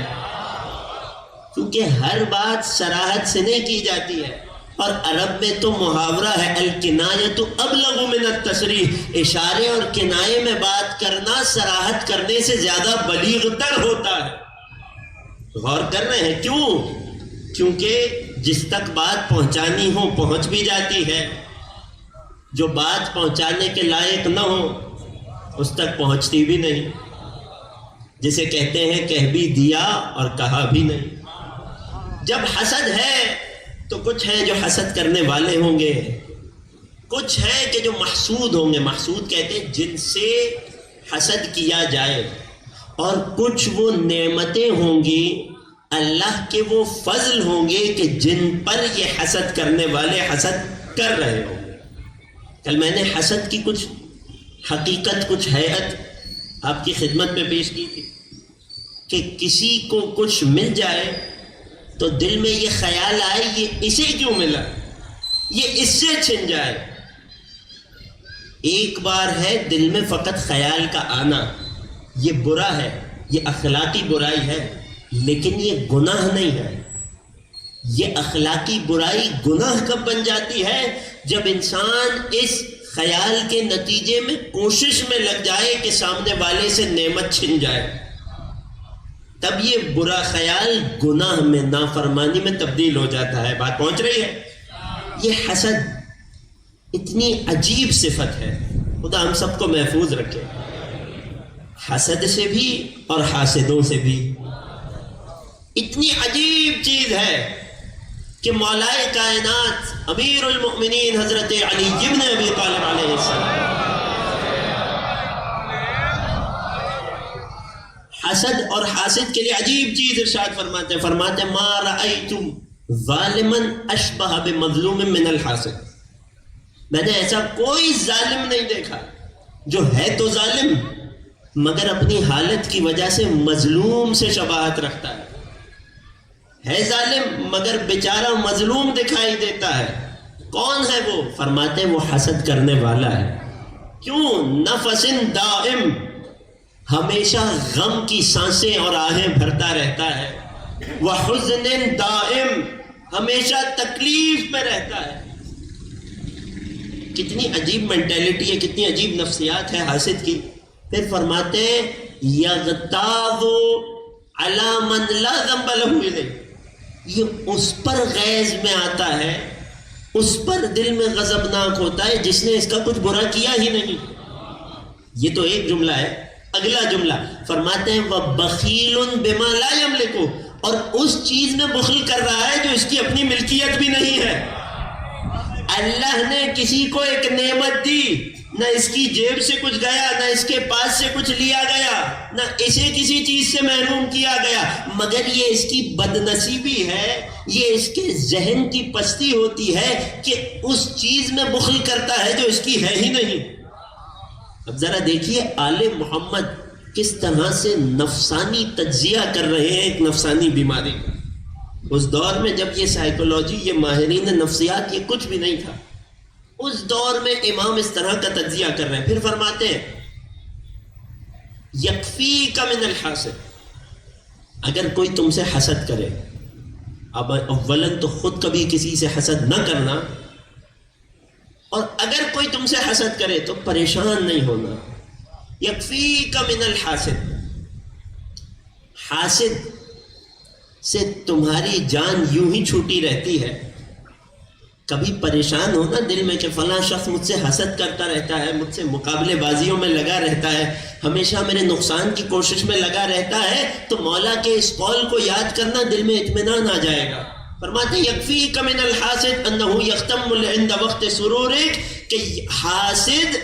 کیونکہ ہر بات صراحت سے نہیں کی جاتی ہے، اور عرب میں تو محاورہ ہے الکنایۃ ابلغ من التصریح، اشارے اور کنایے میں بات کرنا صراحت کرنے سے زیادہ بلیغ تر ہوتا ہے۔ غور کر رہے ہیں کیوں؟ کیونکہ جس تک بات پہنچانی ہو پہنچ بھی جاتی ہے، جو بات پہنچانے کے لائق نہ ہو اس تک پہنچتی بھی نہیں، جسے کہتے ہیں کہہ بھی دیا اور کہا بھی نہیں۔ جب حسد ہے تو کچھ ہیں جو حسد کرنے والے ہوں گے، کچھ ہیں کہ جو محسود ہوں گے، محسود کہتے ہیں جن سے حسد کیا جائے، اور کچھ وہ نعمتیں ہوں گی، اللہ کے وہ فضل ہوں گے کہ جن پر یہ حسد کرنے والے حسد کر رہے ہوں گے۔ کل میں نے حسد کی کچھ حقیقت، کچھ حیت آپ کی خدمت میں پیش کی تھی کہ کسی کو کچھ مل جائے تو دل میں یہ خیال آئے یہ اسے کیوں ملا، یہ اس سے چھن جائے۔ ایک بار ہے دل میں فقط خیال کا آنا، یہ برا ہے، یہ اخلاقی برائی ہے، لیکن یہ گناہ نہیں ہے۔ یہ اخلاقی برائی گناہ کب بن جاتی ہے؟ جب انسان اس خیال کے نتیجے میں کوشش میں لگ جائے کہ سامنے والے سے نعمت چھن جائے۔ تب یہ برا خیال گناہ میں، نافرمانی میں تبدیل ہو جاتا ہے. بات پہنچ رہی ہے؟ یہ حسد اتنی عجیب صفت ہے، خدا ہم سب کو محفوظ رکھے حسد سے بھی اور حاسدوں سے بھی. اتنی عجیب چیز ہے کہ مولا کائنات امیر المؤمنین حضرت علی ابن ابی طالب علیہ السلام حسد اور حاسد کے لیے عجیب چیز ارشاد فرماتے ہیں ما رأیت ظالما اشبہ بمظلوم من الحاسد. میں نے ایسا کوئی ظالم نہیں دیکھا جو ہے تو ظالم مگر اپنی حالت کی وجہ سے مظلوم سے شباہت رکھتا ہے ظالم مگر بیچارہ مظلوم دکھائی دیتا ہے. کون ہے وہ؟ فرماتے ہیں وہ حسد کرنے والا ہے. کیوں؟ نفس دائم، ہمیشہ غم کی سانسیں اور آہیں بھرتا رہتا ہے. وحزن دائم، ہمیشہ تکلیف میں رہتا ہے. کتنی عجیب مینٹیلٹی ہے، کتنی عجیب نفسیات ہے حاسد کی. پھر فرماتے ہیں یغتاظ علی من لا ذنب له الیہ، یہ اس پر غیظ میں آتا ہے، اس پر دل میں غضبناک ہوتا ہے جس نے اس کا کچھ برا کیا ہی نہیں. یہ تو ایک جملہ ہے. اگلا جملہ فرماتے ہیں وَبَخِيلٌ بِمَا لَا يَمْلِكُ، اور اس چیز میں بخل کر رہا ہے جو اس کی اپنی ملکیت بھی نہیں ہے. اللہ نے کسی کو ایک نعمت دی، نہ اس کی جیب سے کچھ گیا، نہ اس کے پاس سے کچھ لیا گیا، نہ اسے کسی چیز سے محروم کیا گیا، مگر یہ اس کی بد نصیبی ہے، یہ اس کے ذہن کی پستی ہوتی ہے کہ اس چیز میں بخل کرتا ہے جو اس کی ہے ہی نہیں. اب ذرا دیکھیے آل محمد کس طرح سے نفسانی تجزیہ کر رہے ہیں ایک نفسانی بیماری کا. اس دور میں جب یہ سائیکولوجی، یہ ماہرین نفسیات، یہ کچھ بھی نہیں تھا، اس دور میں امام اس طرح کا تجزیہ کر رہے ہیں. پھر فرماتے ہیں یکفیک من الحاسد، اگر کوئی تم سے حسد کرے، اب اولاً تو خود کبھی کسی سے حسد نہ کرنا، اور اگر کوئی تم سے حسد کرے تو پریشان نہیں ہونا. یکفیک من الحاسد، حاسد سے تمہاری جان یوں ہی چھوٹی رہتی ہے. کبھی پریشان ہونا دل میں کہ فلاں شخص مجھ سے حسد کرتا رہتا ہے، مجھ سے مقابلے بازیوں میں لگا رہتا ہے، ہمیشہ میرے نقصان کی کوشش میں لگا رہتا ہے، تو مولا کے اس قول کو یاد کرنا دل میں اطمینان آ جائے گا. فرماتے ہیں یکفیک من الحاسد انہ یختم عند وقت سرورک، کہ حاسد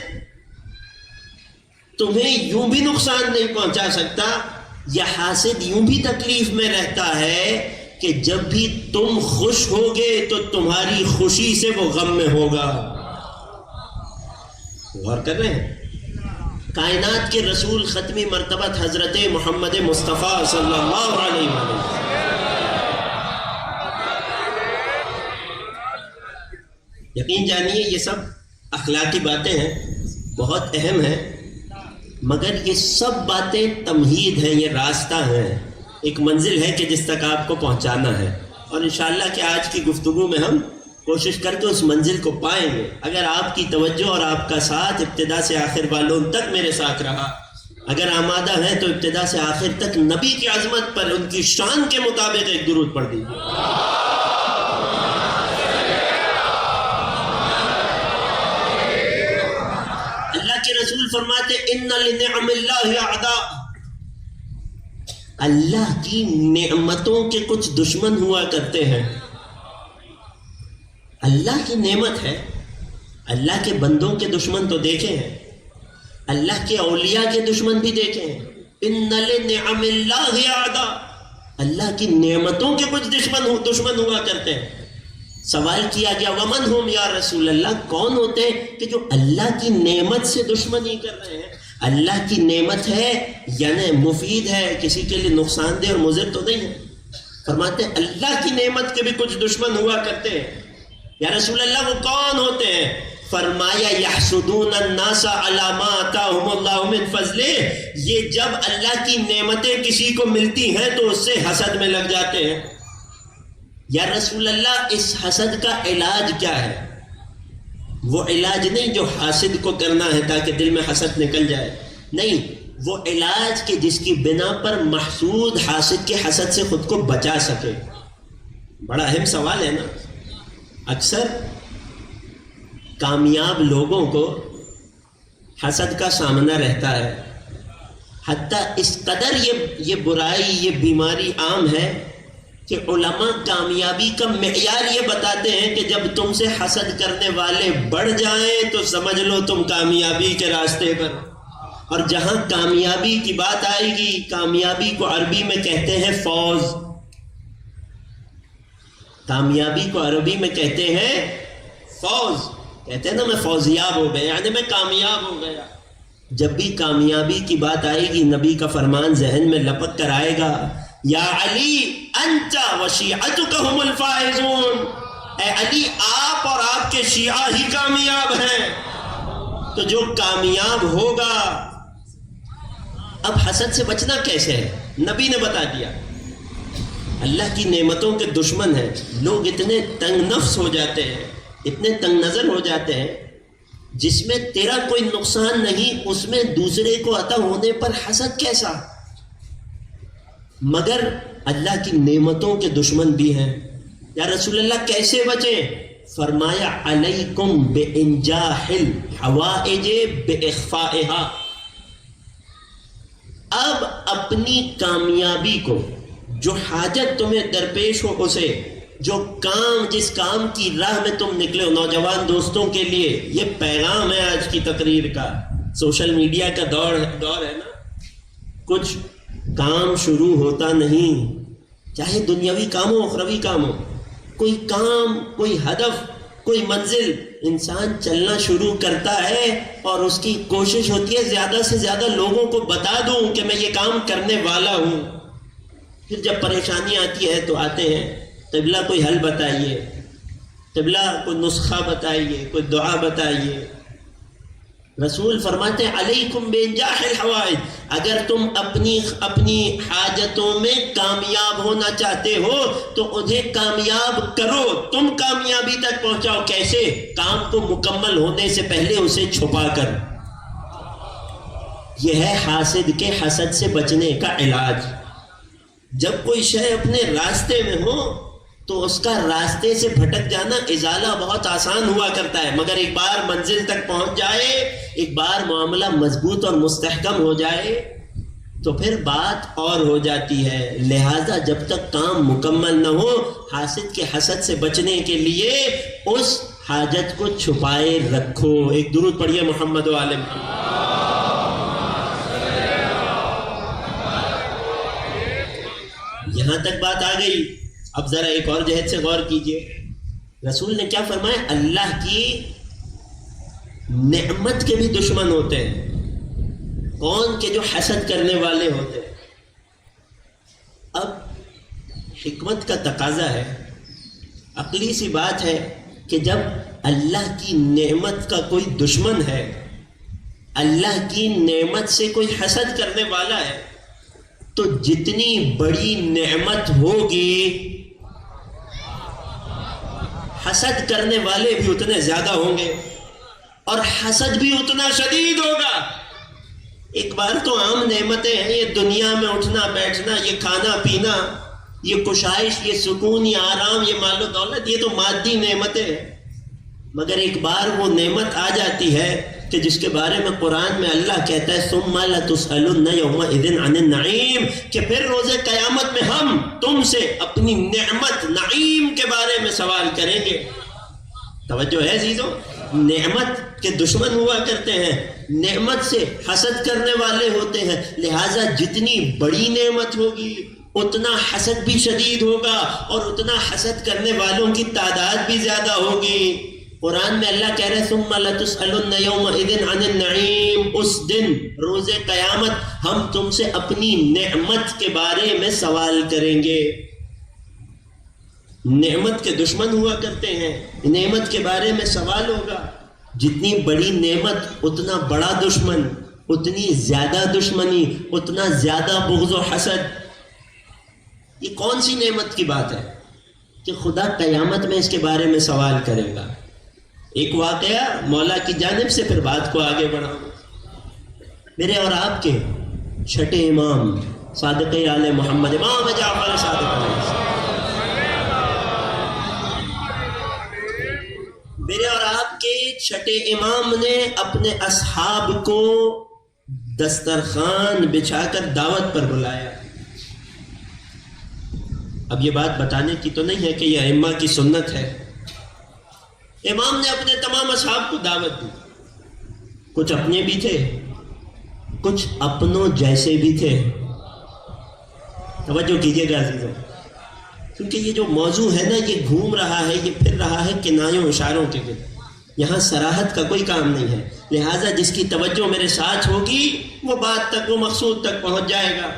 تمہیں یوں بھی نقصان نہیں پہنچا سکتا، یا حاسد یوں بھی تکلیف میں رہتا ہے کہ جب بھی تم خوش ہوگے تو تمہاری خوشی سے وہ غم میں ہوگا. غور کر رہے ہیں؟ کائنات کے رسول ختمی مرتبت حضرت محمد مصطفیٰ صلی اللہ علیہ وسلم، یقین جانیے یہ سب اخلاقی باتیں ہیں، بہت اہم ہیں، مگر یہ سب باتیں تمہید ہیں، یہ راستہ ہیں، ایک منزل ہے کہ جس تک آپ کو پہنچانا ہے. اور انشاءاللہ کہ آج کی گفتگو میں ہم کوشش کر کے اس منزل کو پائیں گے. اگر آپ کی توجہ اور آپ کا ساتھ ابتدا سے آخر والوں تک میرے ساتھ رہا، اگر آمادہ ہیں تو ابتدا سے آخر تک نبی کی عظمت پر ان کی شان کے مطابق ایک درود پڑھ دیجیے. اللہ کے رسول فرماتے ان لنعم اللہ اعداء، اللہ کی نعمتوں کے کچھ دشمن ہوا کرتے ہیں. اللہ کی نعمت ہے، اللہ کے بندوں کے دشمن تو دیکھے ہیں، اللہ کے اولیاء کے دشمن بھی دیکھے ہیں. ان لنعم اللہ اعداء، اللہ کی نعمتوں کے کچھ دشمن ہوا کرتے ہیں. سوال کیا گیا ومن ہم یا رسول اللہ، کون ہوتے ہیں کہ جو اللہ کی نعمت سے دشمنی کر رہے ہیں؟ اللہ کی نعمت ہے یعنی مفید ہے، کسی کے لیے نقصان دہ اور مضر تو نہیں ہے. فرماتے ہیں اللہ کی نعمت کے بھی کچھ دشمن ہوا کرتے ہیں. یا رسول اللہ وہ کون ہوتے ہیں؟ فرمایا یحسدون الناس علی ما آتاہم اللہ من فضلہ، یہ جب اللہ کی نعمتیں کسی کو ملتی ہیں تو اس سے حسد میں لگ جاتے ہیں. یا رسول اللہ اس حسد کا علاج کیا ہے؟ وہ علاج نہیں جو حاسد کو کرنا ہے تاکہ دل میں حسد نکل جائے، نہیں، وہ علاج کہ جس کی بنا پر محسود حاسد کے حسد سے خود کو بچا سکے. بڑا اہم سوال ہے نا. اکثر کامیاب لوگوں کو حسد کا سامنا رہتا ہے. حتیٰ اس قدر یہ برائی، یہ بیماری عام ہے کہ علماء کامیابی کا معیار یہ بتاتے ہیں کہ جب تم سے حسد کرنے والے بڑھ جائیں تو سمجھ لو تم کامیابی کے راستے پر. اور جہاں کامیابی کی بات آئے گی، کامیابی کو عربی میں کہتے ہیں فوز. کامیابی کو عربی میں کہتے ہیں فوز. کہتے ہیں نا میں فوزیاب ہو گیا، یعنی میں کامیاب ہو گیا. جب بھی کامیابی کی بات آئے گی نبی کا فرمان ذہن میں لپک کر آئے گا، یا علی انت وشیعتک هم الفائزون. اے علی آپ اور آپ کے شیعہ ہی کامیاب ہیں. تو جو کامیاب ہوگا. اب حسد سے بچنا کیسے ہے؟ نبی نے بتا دیا. اللہ کی نعمتوں کے دشمن ہیں. لوگ اتنے تنگ نفس ہو جاتے ہیں، اتنے تنگ نظر ہو جاتے ہیں، جس میں تیرا کوئی نقصان نہیں اس میں دوسرے کو عطا ہونے پر حسد کیسا؟ مگر اللہ کی نعمتوں کے دشمن بھی ہیں. یا رسول اللہ کیسے بچیں؟ فرمایا علیکم بانجاح الحوائج باخفائها. اب اپنی کامیابی کو، جو حاجت تمہیں درپیش ہو اسے، جو کام، جس کام کی راہ میں تم نکلے ہو. نوجوان دوستوں کے لیے یہ پیغام ہے آج کی تقریر کا. سوشل میڈیا کا دور ہے نا. کچھ کام شروع ہوتا نہیں، چاہے دنیاوی کام ہو، اخروی کام ہو. کوئی کام، کوئی ہدف، کوئی منزل، انسان چلنا شروع کرتا ہے اور اس کی کوشش ہوتی ہے زیادہ سے زیادہ لوگوں کو بتا دوں کہ میں یہ کام کرنے والا ہوں. پھر جب پریشانی آتی ہے تو آتے ہیں، قبلہ کوئی حل بتائیے، قبلہ کوئی نسخہ بتائیے، کوئی دعا بتائیے. رسول فرماتے ہیں علیکم بانجاح الحوائج. اگر تم اپنی حاجتوں میں کامیاب ہونا چاہتے ہو تو انہیں کامیاب کرو. تم کامیابی تک پہنچاؤ. کیسے؟ کام کو مکمل ہونے سے پہلے اسے چھپا کر. یہ ہے حاسد کے حسد سے بچنے کا علاج. جب کوئی شے اپنے راستے میں ہو تو اس کا راستے سے بھٹک جانا، ازالہ بہت آسان ہوا کرتا ہے. مگر ایک بار منزل تک پہنچ جائے، ایک بار معاملہ مضبوط اور مستحکم ہو جائے تو پھر بات اور ہو جاتی ہے. لہذا جب تک کام مکمل نہ ہو، حاسد کے حسد سے بچنے کے لیے اس حاجت کو چھپائے رکھو. ایک درود پڑھیے محمد و آل محمد. یہاں تک بات آ گئی. اب ذرا ایک اور جہت سے غور کیجئے. رسول نے کیا فرمایا؟ اللہ کی نعمت کے بھی دشمن ہوتے ہیں. کون؟ کے جو حسد کرنے والے ہوتے ہیں. اب حکمت کا تقاضا ہے، عقلی سی بات ہے کہ جب اللہ کی نعمت کا کوئی دشمن ہے، اللہ کی نعمت سے کوئی حسد کرنے والا ہے، تو جتنی بڑی نعمت ہوگی حسد کرنے والے بھی اتنے زیادہ ہوں گے اور حسد بھی اتنا شدید ہوگا. ایک بار تو عام نعمتیں ہیں، یہ دنیا میں اٹھنا بیٹھنا، یہ کھانا پینا، یہ کشائش، یہ سکون، یہ آرام، یہ مال و دولت، یہ تو مادی نعمتیں ہیں. مگر ایک بار وہ نعمت آ جاتی ہے کہ جس کے بارے میں قرآن میں اللہ کہتا ہے ثم لتسألن یومئذ عن النعیم، کہ پھر روز قیامت میں ہم تم سے اپنی نعمت، نعیم کے بارے میں سوال کریں گے. توجہ ہے عزیزوں؟ نعمت کے دشمن ہوا کرتے ہیں، نعمت سے حسد کرنے والے ہوتے ہیں. لہٰذا جتنی بڑی نعمت ہوگی اتنا حسد بھی شدید ہوگا اور اتنا حسد کرنے والوں کی تعداد بھی زیادہ ہوگی. قرآن میں اللہ کہہ رہے ثم لتسألن یومئذ عن النعیم، اس دن روز قیامت ہم تم سے اپنی نعمت کے بارے میں سوال کریں گے. نعمت کے دشمن ہوا کرتے ہیں، نعمت کے بارے میں سوال ہوگا. جتنی بڑی نعمت اتنا بڑا دشمن، اتنی زیادہ دشمنی، اتنا زیادہ بغض و حسد. یہ کون سی نعمت کی بات ہے کہ خدا قیامت میں اس کے بارے میں سوال کرے گا. ایک واقعہ مولا کی جانب سے، پھر بات کو آگے بڑھاؤں. میرے اور آپ کے چھٹے امام صادق آل محمد امام جعفر صادق علیہ السلام. میرے اور آپ کے چھٹے امام نے اپنے اصحاب کو دسترخوان بچھا کر دعوت پر بلایا. اب یہ بات بتانے کی تو نہیں ہے کہ یہ ائمہ کی سنت ہے. امام نے اپنے تمام اصحاب کو دعوت دی. کچھ اپنے بھی تھے, کچھ اپنوں جیسے بھی تھے. توجہ کیجیے گا عزیزوں, کیونکہ یہ جو موضوع ہے نا یہ گھوم رہا ہے, یہ پھر رہا ہے کنایوں اشاروں کے گرد. یہاں صراحت کا کوئی کام نہیں ہے, لہٰذا جس کی توجہ میرے ساتھ ہوگی وہ بات تک, وہ مقصود تک پہنچ جائے گا.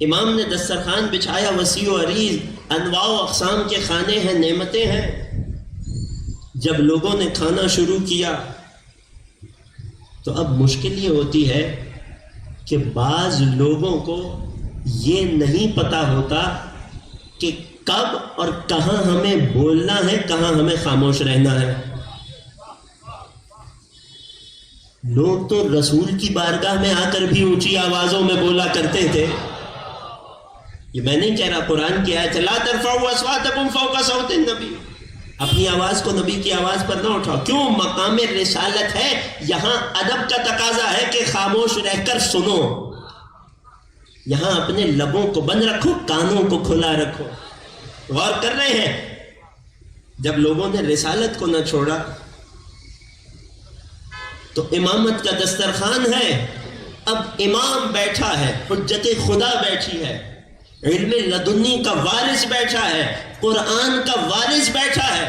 امام نے دسترخوان بچھایا, وسیع و عریض, انواع و اقسام کے کھانے ہیں, نعمتیں ہیں. جب لوگوں نے کھانا شروع کیا تو اب مشکل یہ ہوتی ہے کہ بعض لوگوں کو یہ نہیں پتہ ہوتا کہ کب اور کہاں ہمیں بولنا ہے, کہاں ہمیں خاموش رہنا ہے. لوگ تو رسول کی بارگاہ میں آ کر بھی اونچی آوازوں میں بولا کرتے تھے. یہ میں نہیں کہہ رہا, قرآن کی آیت لا ترفعوا اصواتکم فوق صوت النبی, اپنی آواز کو نبی کی آواز پر نہ اٹھاؤ. کیوں؟ مقام رسالت ہے, یہاں ادب کا تقاضا ہے کہ خاموش رہ کر سنو. یہاں اپنے لبوں کو بند رکھو, کانوں کو کھلا رکھو. غور کر رہے ہیں, جب لوگوں نے رسالت کو نہ چھوڑا تو امامت کا دسترخوان ہے, اب امام بیٹھا ہے, حجت خدا بیٹھی ہے, علم لدنی کا وارث بیٹھا ہے, قرآن کا وارث بیٹھا ہے.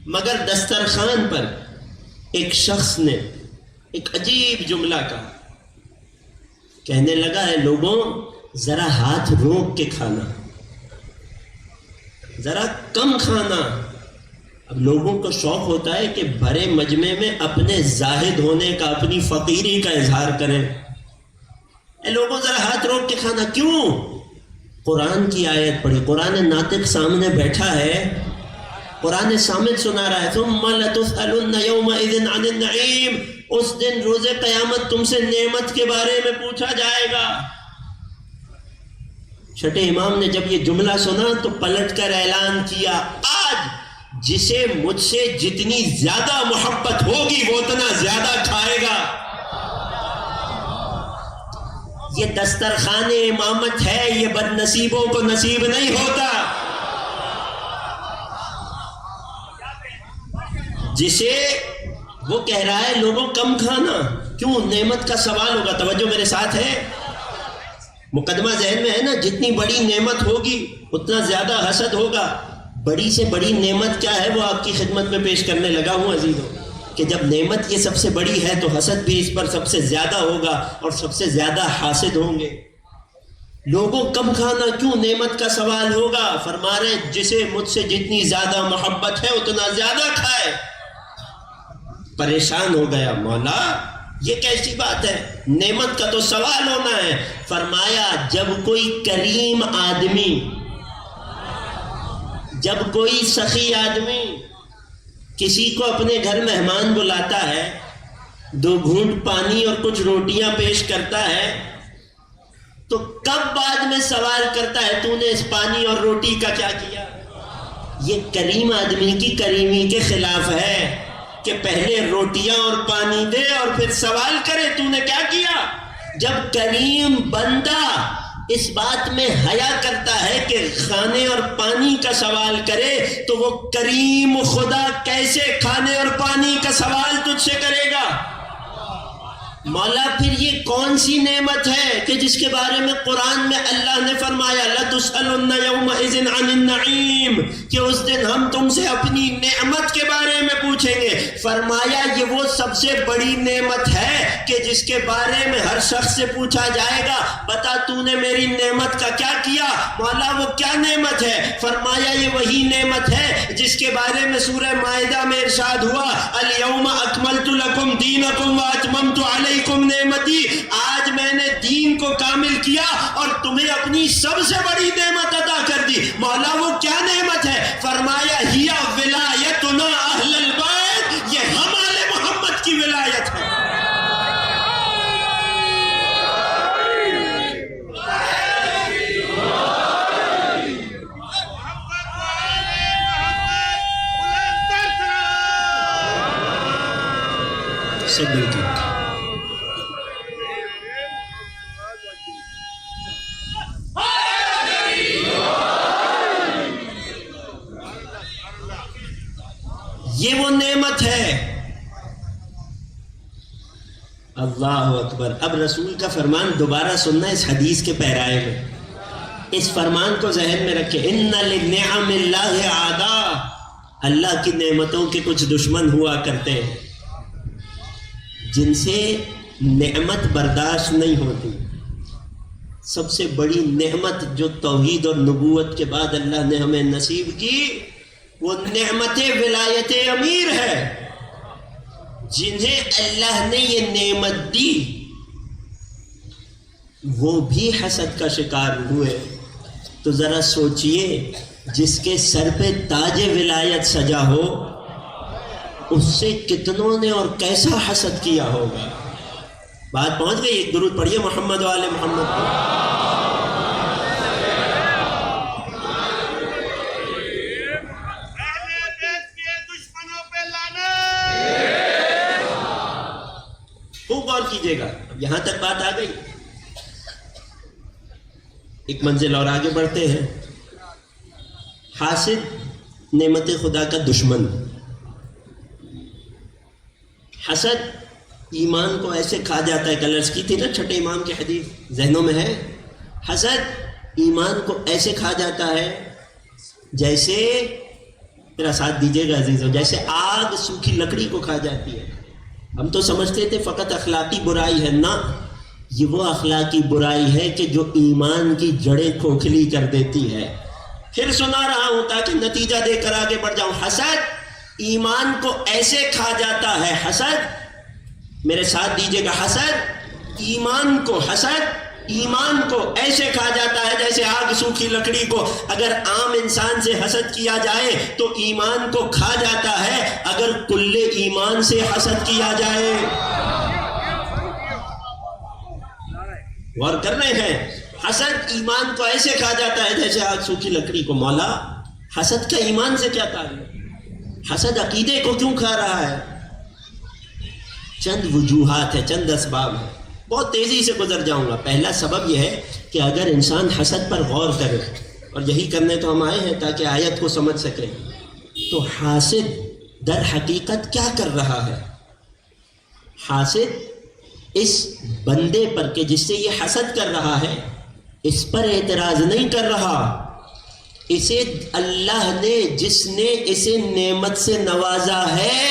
مگر دسترخوان پر ایک شخص نے ایک عجیب جملہ کہا. کہنے لگا ہے لوگوں ذرا ہاتھ روک کے کھانا, ذرا کم کھانا. اب لوگوں کو شوق ہوتا ہے کہ بھرے مجمع میں اپنے زاہد ہونے کا, اپنی فقیری کا اظہار کریں. اے لوگوں ذرا ہاتھ روک کے کھانا. کیوں؟ قرآن کی آیت پڑھی, قرآن ناطق سامنے بیٹھا ہے, قرآن سامنے سنا رہا ہے. ثم لتسألن یومئذ عن النعیم, اس دن روز قیامت تم سے نعمت کے بارے میں پوچھا جائے گا. چھٹے امام نے جب یہ جملہ سنا تو پلٹ کر اعلان کیا, آج جسے مجھ سے جتنی زیادہ محبت ہوگی وہ اتنا زیادہ کھائے گا. یہ دسترخوان امامت ہے, یہ بد نصیبوں کو نصیب نہیں ہوتا. جسے وہ کہہ رہا ہے لوگوں کم کھانا, کیوں؟ نعمت کا سوال ہوگا. توجہ میرے ساتھ ہے, مقدمہ ذہن میں ہے نا, جتنی بڑی نعمت ہوگی اتنا زیادہ حسد ہوگا. بڑی سے بڑی نعمت کیا ہے وہ آپ کی خدمت میں پیش کرنے لگا ہوں عزیزوں, کہ جب نعمت یہ سب سے بڑی ہے تو حسد بھی اس پر سب سے زیادہ ہوگا اور سب سے زیادہ حاسد ہوں گے. لوگوں کم کھانا, کیوں؟ نعمت کا سوال ہوگا. فرما رہے ہیں جسے مجھ سے جتنی زیادہ محبت ہے اتنا زیادہ کھائے. پریشان ہو گیا, مولا یہ کیسی بات ہے, نعمت کا تو سوال ہونا ہے. فرمایا جب کوئی کریم آدمی, جب کوئی سخی آدمی کسی کو اپنے گھر مہمان بلاتا ہے, 2 گھونٹ پانی اور کچھ روٹیاں پیش کرتا ہے, تو کب بعد میں سوال کرتا ہے تو نے اس پانی اور روٹی کا کیا کیا؟ یہ کریم آدمی کی کریمی کے خلاف ہے کہ پہلے روٹیاں اور پانی دے اور پھر سوال کرے تو نے کیا کیا. جب کریم بندہ اس بات میں حیا کرتا ہے کہ کھانے اور پانی کا سوال کرے تو وہ کریم خدا کیسے کھانے اور پانی کا سوال تجھ سے کرے گا؟ مولا پھر یہ کون سی نعمت ہے کہ جس کے بارے میں قرآن میں اللہ نے فرمایا لَتُسْأَلُنَّ يَوْمَئِذٍ عَنِ النَّعِيمِ, کہ اس دن ہم تم سے اپنی نعمت کے بارے میں پوچھیں گے. فرمایا یہ وہ سب سے بڑی نعمت ہے کہ جس کے بارے میں ہر شخص سے پوچھا جائے گا بتا تو نے میری نعمت کا کیا کیا. مولا وہ کیا نعمت ہے؟ فرمایا یہ وہی نعمت ہے جس کے بارے میں سورہ مائدہ میں ارشاد ہوا الْيَوْمَ أَكْمَلْتُ لَكُمْ دِينَكُمْ وَأَتْمَمْتُ عَلَيْكُمْ نعمتی, آج میں نے دین کو کامل کیا اور تمہیں اپنی سب سے بڑی نعمت عطا کر دی. مولا وہ کیا نعمت ہے؟ فرمایا ہی ولایتنا اہل البیت, یہ ہم آل محمد کی ولایت ہے. سے دل کی. یہ وہ نعمت ہے. اللہ اکبر. اب رسول کا فرمان دوبارہ سننا اس حدیث کے پیرائے میں. اس فرمان کو ذہن میں رکھے. ان لنعم اللہ اعداء. اللہ کی نعمتوں کے کچھ دشمن ہوا کرتے ہیں جن سے نعمت برداشت نہیں ہوتی. سب سے بڑی نعمت جو توحید اور نبوت کے بعد اللہ نے ہمیں نصیب کی وہ نعمت ولایت امیر ہے. جنہیں اللہ نے یہ نعمت دی وہ بھی حسد کا شکار ہوئے. تو ذرا سوچئے جس کے سر پہ تاج ولایت سجا ہو اس سے کتنوں نے اور کیسا حسد کیا ہوگا. بات پہنچ گئی. ایک درود پڑھیے محمد و آل محمد کو. خوب غور کیجیے گا. یہاں تک بات آ گئی. ایک منزل اور آگے بڑھتے ہیں. حاسد نعمت خدا کا دشمن. حسد ایمان کو ایسے کھا جاتا ہے. کلرز کی تھی نا چھٹے امام کی حدیث ذہنوں میں ہے. حسد ایمان کو ایسے کھا جاتا ہے جیسے, میرا ساتھ دیجیے گا عزیزو, جیسے آگ سوکھی لکڑی کو کھا جاتی ہے. ہم تو سمجھتے تھے فقط اخلاقی برائی ہے. نہ, یہ وہ اخلاقی برائی ہے کہ جو ایمان کی جڑیں کھوکھلی کر دیتی ہے. پھر سنا رہا ہوں تاکہ نتیجہ دے کر آگے بڑھ جاؤں. حسد ایمان کو ایسے کھا جاتا ہے. حسد, میرے ساتھ دیجیے گا, حسد ایمان کو ایسے کھا جاتا ہے جیسے آگ سوکھی لکڑی کو. اگر عام انسان سے حسد کیا جائے تو ایمان کو کھا جاتا ہے. اگر کل ایمان سے حسد کیا جائے, غور کر رہے ہیں, حسد ایمان کو ایسے کھا جاتا ہے جیسے آگ سوکھی لکڑی کو. مولا, حسد کا ایمان سے کیا تعلق؟ حسد عقیدے کو کیوں کھا رہا ہے؟ چند وجوہات ہیں, چند اسباب ہیں. بہت تیزی سے گزر جاؤں گا. پہلا سبب یہ ہے کہ اگر انسان حسد پر غور کرے, اور یہی کرنے تو ہم آئے ہیں تاکہ آیت کو سمجھ سکیں, تو حاسد در حقیقت کیا کر رہا ہے؟ حاسد اس بندے پر کہ جس سے یہ حسد کر رہا ہے اس پر اعتراض نہیں کر رہا. اسے اللہ نے جس نے اسے نعمت سے نوازا ہے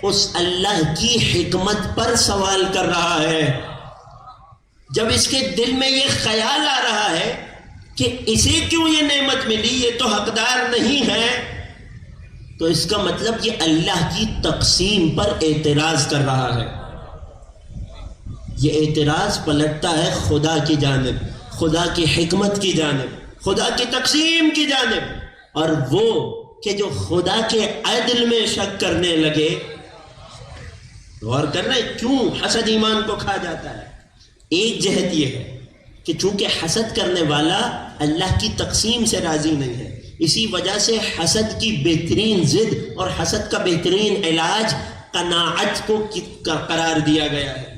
اس اللہ کی حکمت پر سوال کر رہا ہے. جب اس کے دل میں یہ خیال آ رہا ہے کہ اسے کیوں یہ نعمت ملی, یہ تو حقدار نہیں ہے, تو اس کا مطلب یہ اللہ کی تقسیم پر اعتراض کر رہا ہے. یہ اعتراض پلٹتا ہے خدا کی جانب, خدا کی حکمت کی جانب, خدا کی تقسیم کی جانب. اور وہ کہ جو خدا کے عدل میں شک کرنے لگے, غور کر رہے کیوں حسد ایمان کو کھا جاتا ہے. ایک جہت یہ ہے کہ چونکہ حسد کرنے والا اللہ کی تقسیم سے راضی نہیں ہے, اسی وجہ سے حسد کی بہترین ضد اور حسد کا بہترین علاج قناعت کو قرار دیا گیا ہے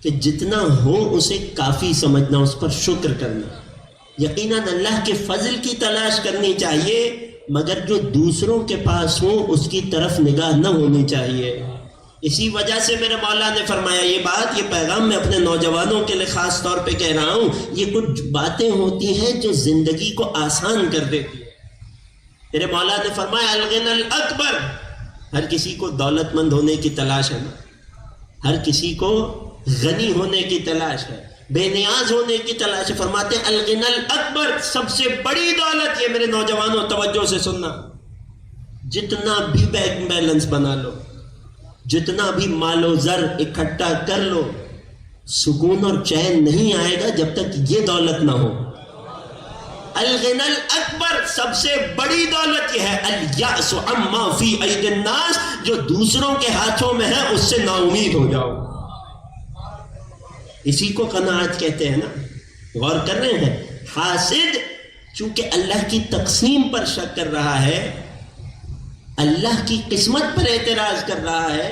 کہ جتنا ہو اسے کافی سمجھنا, اس پر شکر کرنا. یقیناً اللہ کے فضل کی تلاش کرنی چاہیے, مگر جو دوسروں کے پاس ہو اس کی طرف نگاہ نہ ہونی چاہیے. اسی وجہ سے میرے مولا نے فرمایا, یہ بات, یہ پیغام میں اپنے نوجوانوں کے لیے خاص طور پہ کہہ رہا ہوں, یہ کچھ باتیں ہوتی ہیں جو زندگی کو آسان کر دیتی ہیں. میرے مولا نے فرمایا الغنى الاکبر, ہر کسی کو دولت مند ہونے کی تلاش ہے نا, ہر کسی کو غنی ہونے کی تلاش ہے, بے نیاز ہونے کی تلاش ہے. فرماتے ہیں الغنى الاکبر, سب سے بڑی دولت یہ. میرے نوجوانوں توجہ سے سننا, جتنا بھی بینک بیلنس بنا لو, جتنا بھی مال و زر اکٹھا کر لو, سکون اور چین نہیں آئے گا جب تک یہ دولت نہ ہو. الغنى الاکبر, سب سے بڑی دولت یہ ہے. الیأس عما فی ایدی الناس, جو دوسروں کے ہاتھوں میں ہے اس سے نا امید ہو جاؤ. اسی کو قناعت کہتے ہیں نا. غور کر رہے ہیں, حاسد چونکہ اللہ کی تقسیم پر شک کر رہا ہے, اللہ کی قسمت پر اعتراض کر رہا ہے,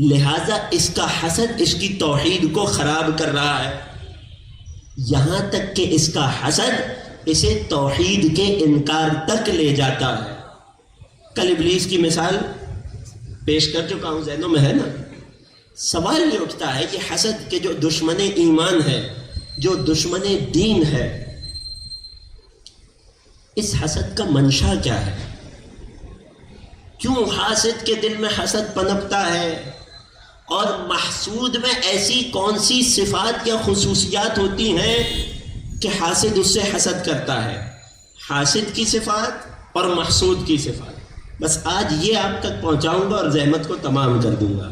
لہذا اس کا حسد اس کی توحید کو خراب کر رہا ہے، یہاں تک کہ اس کا حسد اسے توحید کے انکار تک لے جاتا ہے۔ کل ابلیس کی مثال پیش کر چکا ہوں، ذہنوں میں ہے نا۔ سوال یہ اٹھتا ہے کہ حسد کے جو دشمن ایمان ہے، جو دشمن دین ہے، اس حسد کا منشا کیا ہے؟ کیوں حاسد کے دل میں حسد پنپتا ہے؟ اور محسود میں ایسی کون سی صفات یا خصوصیات ہوتی ہیں کہ حاسد اس سے حسد کرتا ہے؟ حاسد کی صفات اور محسود کی صفات، بس آج یہ آپ تک پہنچاؤں گا اور زحمت کو تمام کر دوں گا۔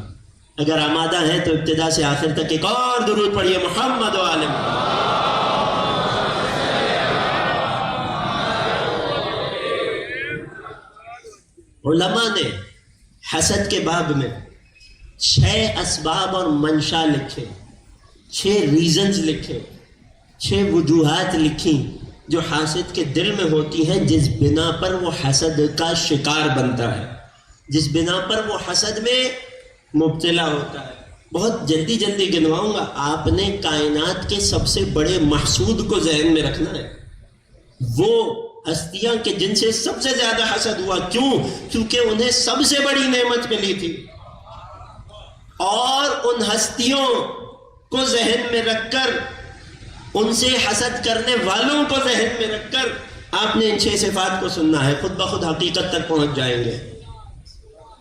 اگر آمادہ ہیں تو ابتدا سے آخر تک ایک اور درود پڑھیے، محمد و آل محمد۔ علماء نے حسد کے باب میں 6 اسباب اور منشا لکھے، 6 ریزنز لکھے، 6 وجوہات لکھی جو حاسد کے دل میں ہوتی ہیں، جس بنا پر وہ حسد کا شکار بنتا ہے، جس بنا پر وہ حسد میں مبتلا ہوتا ہے۔ بہت جلدی جلدی گنواؤں گا۔ آپ نے کائنات کے سب سے بڑے محسود کو ذہن میں رکھنا ہے، وہ ہستیاں کہ جن سے سب سے زیادہ حسد ہوا۔ کیوں؟ کیونکہ انہیں سب سے بڑی نعمت ملی تھی، اور ان ہستیوں کو ذہن میں رکھ کر، ان سے حسد کرنے والوں کو ذہن میں رکھ کر آپ نے ان 6 صفات کو سننا ہے، خود بخود حقیقت تک پہنچ جائیں گے۔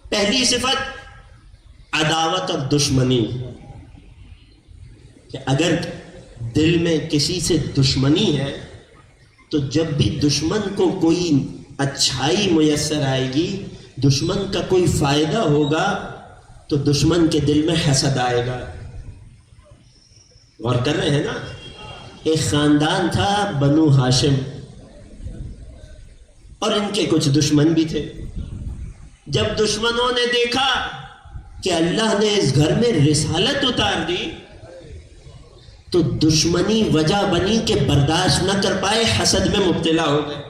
پہلی صفت عداوت اور دشمنی، کہ اگر دل میں کسی سے دشمنی ہے تو جب بھی دشمن کو کوئی اچھائی میسر آئے گی، دشمن کا کوئی فائدہ ہوگا، تو دشمن کے دل میں حسد آئے گا۔ غور کر رہے ہیں نا؟ ایک خاندان تھا بنو ہاشم، اور ان کے کچھ دشمن بھی تھے۔ جب دشمنوں نے دیکھا کہ اللہ نے اس گھر میں رسالت اتار دی، تو دشمنی وجہ بنی کہ برداشت نہ کر پائے، حسد میں مبتلا ہو گئے۔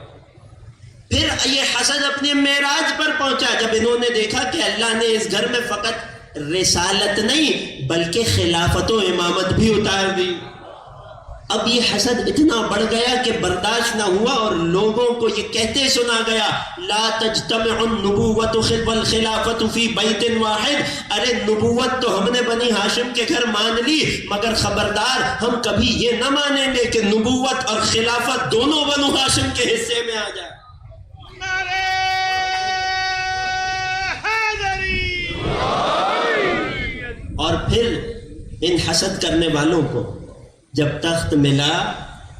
پھر یہ حسد اپنے معراج پر پہنچا جب انہوں نے دیکھا کہ اللہ نے اس گھر میں فقط رسالت نہیں بلکہ خلافت و امامت بھی اتار دی۔ اب یہ حسد اتنا بڑھ گیا کہ برداشت نہ ہوا، اور لوگوں کو یہ کہتے سنا گیا، لا تجتمع النبوت والخلافت فی بیت واحد۔ ارے نبوت تو ہم نے بنی ہاشم کے گھر مان لی، مگر خبردار ہم کبھی یہ نہ مانیں گے کہ نبوت اور خلافت دونوں بنو ہاشم کے حصے میں آ جائے۔ اور پھر ان حسد کرنے والوں کو جب تخت ملا،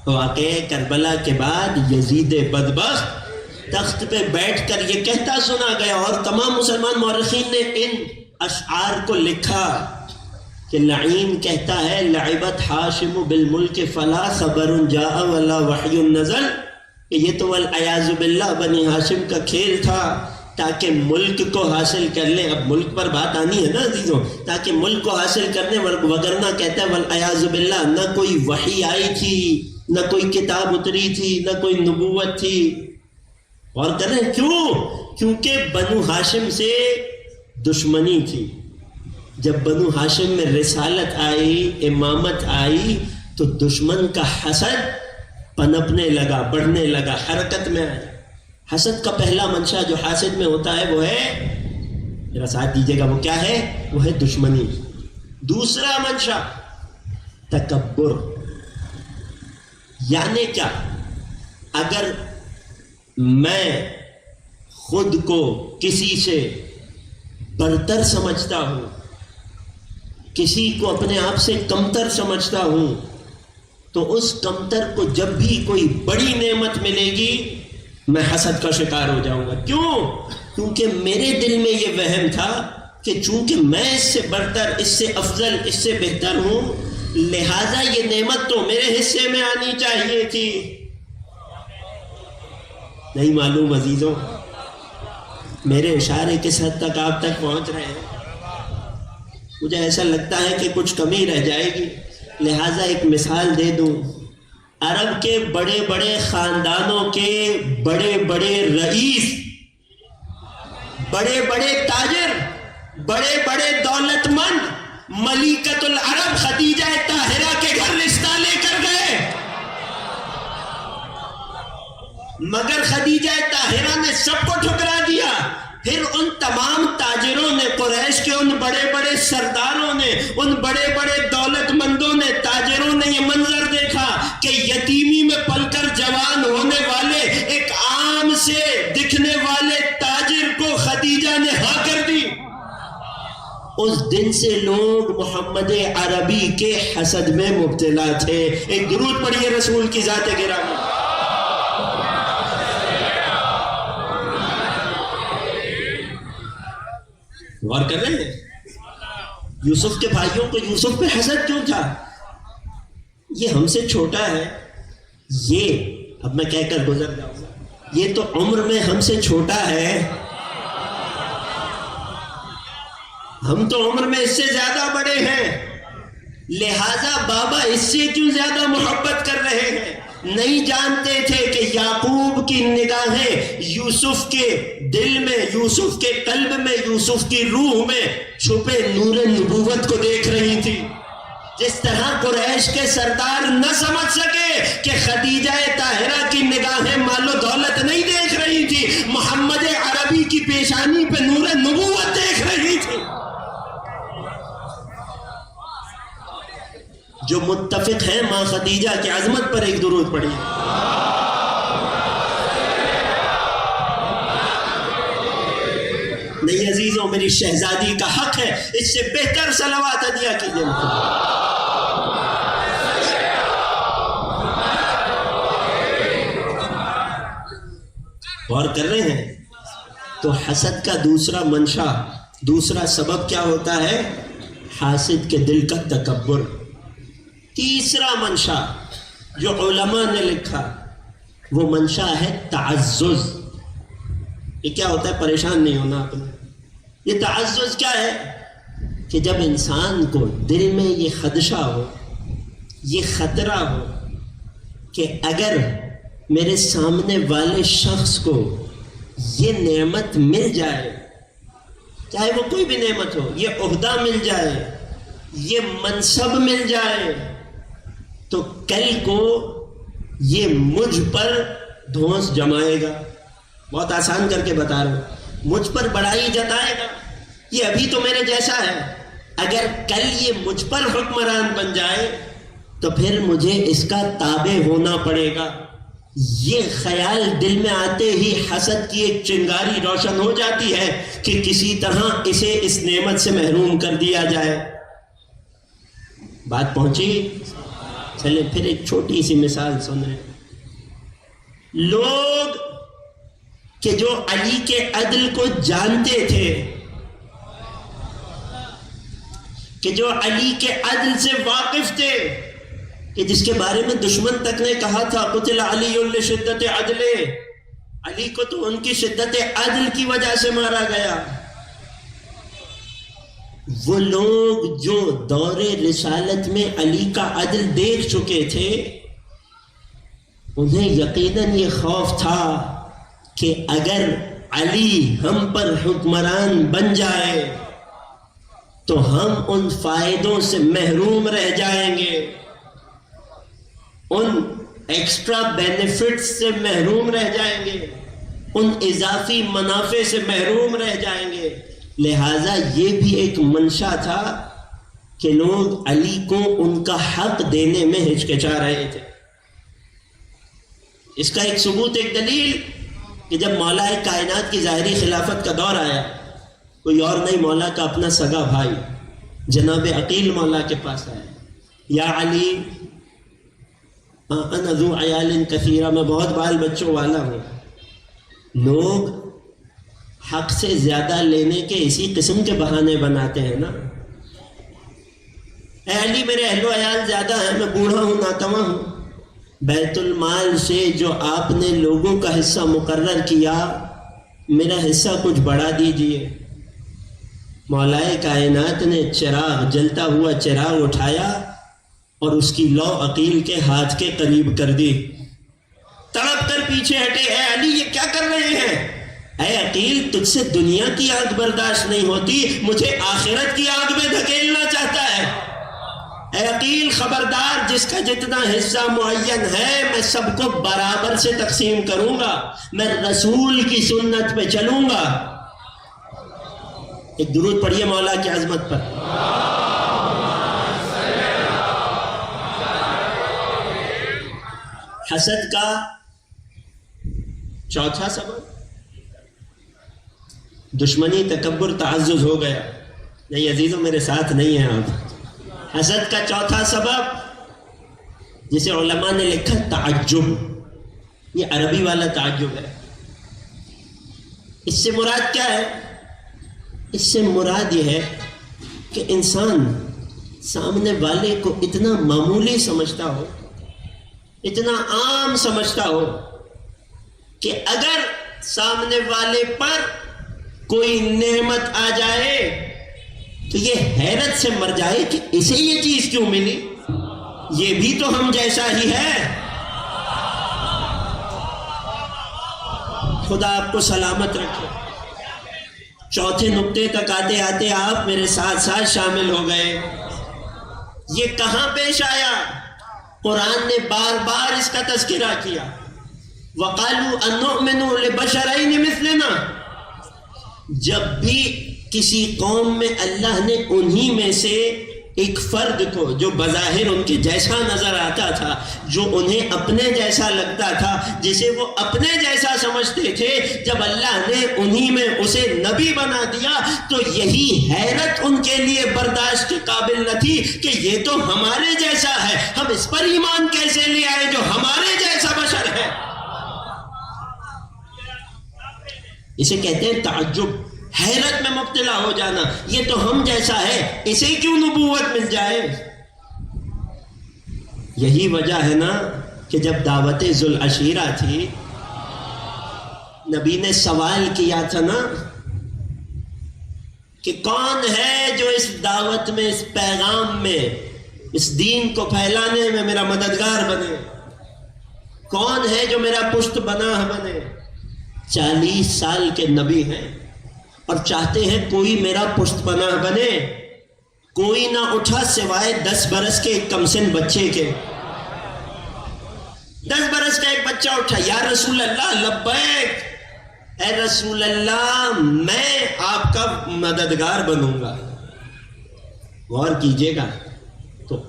واقعہ کربلا کے بعد یزید بدبخت تخت پہ بیٹھ کر یہ کہتا سنا گیا، اور تمام مسلمان مورخین نے ان اشعار کو لکھا کہ لعین کہتا ہے، لعبت ہاشم بالملک فلا خبر جاء ولا وحی نزل، کہ یہ تو والعیاذ باللہ بنی ہاشم کا کھیل تھا تاکہ ملک کو حاصل کر لیں۔ اب ملک پر بات آنی ہے نا عزیزوں، تاکہ ملک کو حاصل کرنے، وگرنہ کہتا ہے والعیاذ باللہ نہ کوئی وحی آئی تھی، نہ کوئی کتاب اتری تھی، نہ کوئی نبوت تھی۔ اور کر رہے ہیں کیوں؟ کیونکہ بنو ہاشم سے دشمنی تھی۔ جب بنو ہاشم میں رسالت آئی، امامت آئی، تو دشمن کا حسد پنپنے لگا، بڑھنے لگا، حرکت میں آیا۔ حسد کا پہلا منشا جو حاسد میں ہوتا ہے وہ ہے، ذرا ساتھ دیجیے گا، وہ کیا ہے؟ وہ ہے دشمنی۔ دوسرا منشا تکبر، یعنی کیا؟ اگر میں خود کو کسی سے برتر سمجھتا ہوں، کسی کو اپنے آپ سے کمتر سمجھتا ہوں، تو اس کمتر کو جب بھی کوئی بڑی نعمت ملے گی میں حسد کا شکار ہو جاؤں گا۔ کیوں؟ کیونکہ میرے دل میں یہ وہم تھا کہ چونکہ میں اس سے برتر، اس سے افضل، اس سے بہتر ہوں، لہذا یہ نعمت تو میرے حصے میں آنی چاہیے تھی۔ نہیں معلوم عزیزوں میرے اشارے کس حد تک آپ تک پہنچ رہے ہیں؟ مجھے ایسا لگتا ہے کہ کچھ کمی رہ جائے گی، لہٰذا ایک مثال دے دوں۔ عرب کے بڑے بڑے خاندانوں کے بڑے بڑے رئیس، بڑے بڑے تاجر، بڑے بڑے دولت مند ملکۃ العرب خدیجہ طاہرہ کے گھر رشتہ لے کر گئے، مگر خدیجہ طاہرہ نے سب کو ٹھکرا دیا۔ پھر ان تمام تاجروں نے، قریش کے ان بڑے بڑے سرداروں نے، ان بڑے بڑے دولت مندوں نے، تاجروں نے یہ منظر دیکھا کہ یتیمی میں پل کر جوان ہونے والے ایک عام سے دکھنے والے تاجر کو خدیجہ نے ہاں کر دی۔ اس دن سے لوگ محمد عربی کے حسد میں مبتلا تھے۔ ایک درود پڑھیے رسول کی ذات گرامی۔ غور کر رہے ہیں یوسف کے بھائیوں کو یوسف پہ حسد کیوں تھا؟ یہ ہم سے چھوٹا ہے، یہ اب میں کہہ کر گزر جاؤں گا، یہ تو عمر میں ہم سے چھوٹا ہے، ہم تو عمر میں اس سے زیادہ بڑے ہیں، لہذا بابا اس سے کیوں زیادہ محبت کر رہے ہیں؟ نہیں جانتے تھے کہ یعقوب کی نگاہیں یوسف کے دل میں، یوسف کے قلب میں، یوسف کی روح میں چھپے نور نبوت کو دیکھ رہی تھی۔ جس طرح قریش کے سردار نہ سمجھ سکے کہ خدیجہ طاہرہ کی نگاہیں مال و دولت نہیں دیکھ رہی تھی، محمد عربی کی پیشانی پہ نور نبوت دیکھ رہی تھی۔ جو متفق ہیں ماں خدیجہ کی عظمت پر ایک درود پڑھی۔ نہیں عزیزوں، میری شہزادی کا حق ہے، اس سے بہتر صلوات ہدیہ کیجیے۔ غور کر رہے ہیں؟ تو حسد کا دوسرا منشا، دوسرا سبب کیا ہوتا ہے؟ حاسد کے دل کا تکبر۔ تیسرا منشا جو علماء نے لکھا وہ منشا ہے تعزز۔ یہ کیا ہوتا ہے؟ پریشان نہیں ہونا آپ نے۔ یہ تعزز کیا ہے؟ کہ جب انسان کو دل میں یہ خدشہ ہو، یہ خطرہ ہو کہ اگر میرے سامنے والے شخص کو یہ نعمت مل جائے، چاہے وہ کوئی بھی نعمت ہو، یہ عہدہ مل جائے، یہ منصب مل جائے، تو کل کو یہ مجھ پر دھونس جمائے گا۔ بہت آسان کر کے بتا رہا ہوں، مجھ پر بڑائی جتائے گا، یہ ابھی تو میرے جیسا ہے، اگر کل یہ مجھ پر حکمران بن جائے تو پھر مجھے اس کا تابع ہونا پڑے گا۔ یہ خیال دل میں آتے ہی حسد کی ایک چنگاری روشن ہو جاتی ہے کہ کسی طرح اسے اس نعمت سے محروم کر دیا جائے۔ بات پہنچی؟ چلے پھر ایک چھوٹی سی مثال سن رہے ہیں۔ لوگ کہ جو علی کے عدل کو جانتے تھے، کہ جو علی کے عدل سے واقف تھے، کہ جس کے بارے میں دشمن تک نے کہا تھا قتل علی لشدت عدل، علی کو تو ان کی شدت عدل کی وجہ سے مارا گیا۔ وہ لوگ جو دور رسالت میں علی کا عدل دیکھ چکے تھے، انہیں یقیناً یہ خوف تھا کہ اگر علی ہم پر حکمران بن جائے تو ہم ان فائدوں سے محروم رہ جائیں گے، ان ایکسٹرا بینیفٹس سے محروم رہ جائیں گے، ان اضافی منافع سے محروم رہ جائیں گے۔ لہٰذا یہ بھی ایک منشا تھا کہ لوگ علی کو ان کا حق دینے میں ہچکچا رہے تھے۔ اس کا ایک ثبوت، ایک دلیل کہ جب مولا کائنات کی ظاہری خلافت کا دور آیا، کوئی اور نہیں مولا کا اپنا سگا بھائی جناب عقیل مولا کے پاس آیا، یا علی انا ذو عیال کثیرہ، میں بہت بال بچوں والا ہوں۔ لوگ حق سے زیادہ لینے کے اسی قسم کے بہانے بناتے ہیں نا۔ اے علی میرے اہل و عیال زیادہ ہیں، میں بوڑھا ہوں، ناتواں ہوں، بیت المال سے جو آپ نے لوگوں کا حصہ مقرر کیا میرا حصہ کچھ بڑھا دیجئے۔ مولا کائنات نے چراغ، جلتا ہوا چراغ اٹھایا اور اس کی لو عقیل کے ہاتھ کے قریب کر دی۔ تڑپ کر پیچھے ہٹے، اے علی یہ کیا کر رہے ہیں؟ اے عقیل تجھ سے دنیا کی آگ برداشت نہیں ہوتی، مجھے آخرت کی آگ میں دھکیلنا چاہتا ہے۔ اے عقیل خبردار، جس کا جتنا حصہ معین ہے میں سب کو برابر سے تقسیم کروں گا، میں رسول کی سنت پہ چلوں گا۔ ایک درود پڑھیے مولا کی عظمت پر۔ حسد کا چوتھا سبب دشمنی، تکبر، تعزز ہو گیا۔ نہیں عزیزوں میرے ساتھ نہیں ہیں آپ۔ حسد کا چوتھا سبب جسے علماء نے لکھا تعجب، یہ عربی والا تعجب ہے۔ اس سے مراد کیا ہے؟ اس سے مراد یہ ہے کہ انسان سامنے والے کو اتنا معمولی سمجھتا ہو، اتنا عام سمجھتا ہو کہ اگر سامنے والے پر کوئی نعمت آ جائے تو یہ حیرت سے مر جائے کہ اسے یہ چیز کیوں ملی، یہ بھی تو ہم جیسا ہی ہے۔ خدا آپ کو سلامت رکھے۔ چوتھے نقطے تک آتے آتے آپ میرے ساتھ ساتھ شامل ہو گئے۔ یہ کہاں پیش آیا؟ قرآن نے بار بار اس کا تذکرہ کیا۔ وَقَالُوا أَنُؤْمِنُ لِبَشَرَيْنِ مِثْلِنَا۔ جب بھی کسی قوم میں اللہ نے انہی میں سے ایک فرد کو جو بظاہر ان کے جیسا نظر آتا تھا، جو انہیں اپنے جیسا لگتا تھا، جسے وہ اپنے جیسا سمجھتے تھے، جب اللہ نے انہی میں اسے نبی بنا دیا تو یہی حیرت ان کے لیے برداشت کے قابل نہ تھی کہ یہ تو ہمارے جیسا ہے، ہم اس پر ایمان کیسے لے آئے جو ہمارے جیسا بشر ہے۔ اسے کہتے ہیں تعجب، حیرت میں مبتلا ہو جانا، یہ تو ہم جیسا ہے، اسے کیوں نبوت مل جائے؟ یہی وجہ ہے نا کہ جب دعوت ذوالعشیرہ تھی، نبی نے سوال کیا تھا نا کہ کون ہے جو اس دعوت میں، اس پیغام میں، اس دین کو پھیلانے میں میرا مددگار بنے، کون ہے جو میرا پشت پناہ بنے؟ 40 سال کے نبی ہیں اور چاہتے ہیں کوئی میرا پشت پناہ بنے۔ کوئی نہ اٹھا سوائے 10 برس کے ایک کمسن بچے کے۔ 10 برس کا ایک بچہ اٹھا، یا رسول اللہ لبیک، اے رسول اللہ میں آپ کا مددگار بنوں گا۔ غور کیجئے گا تو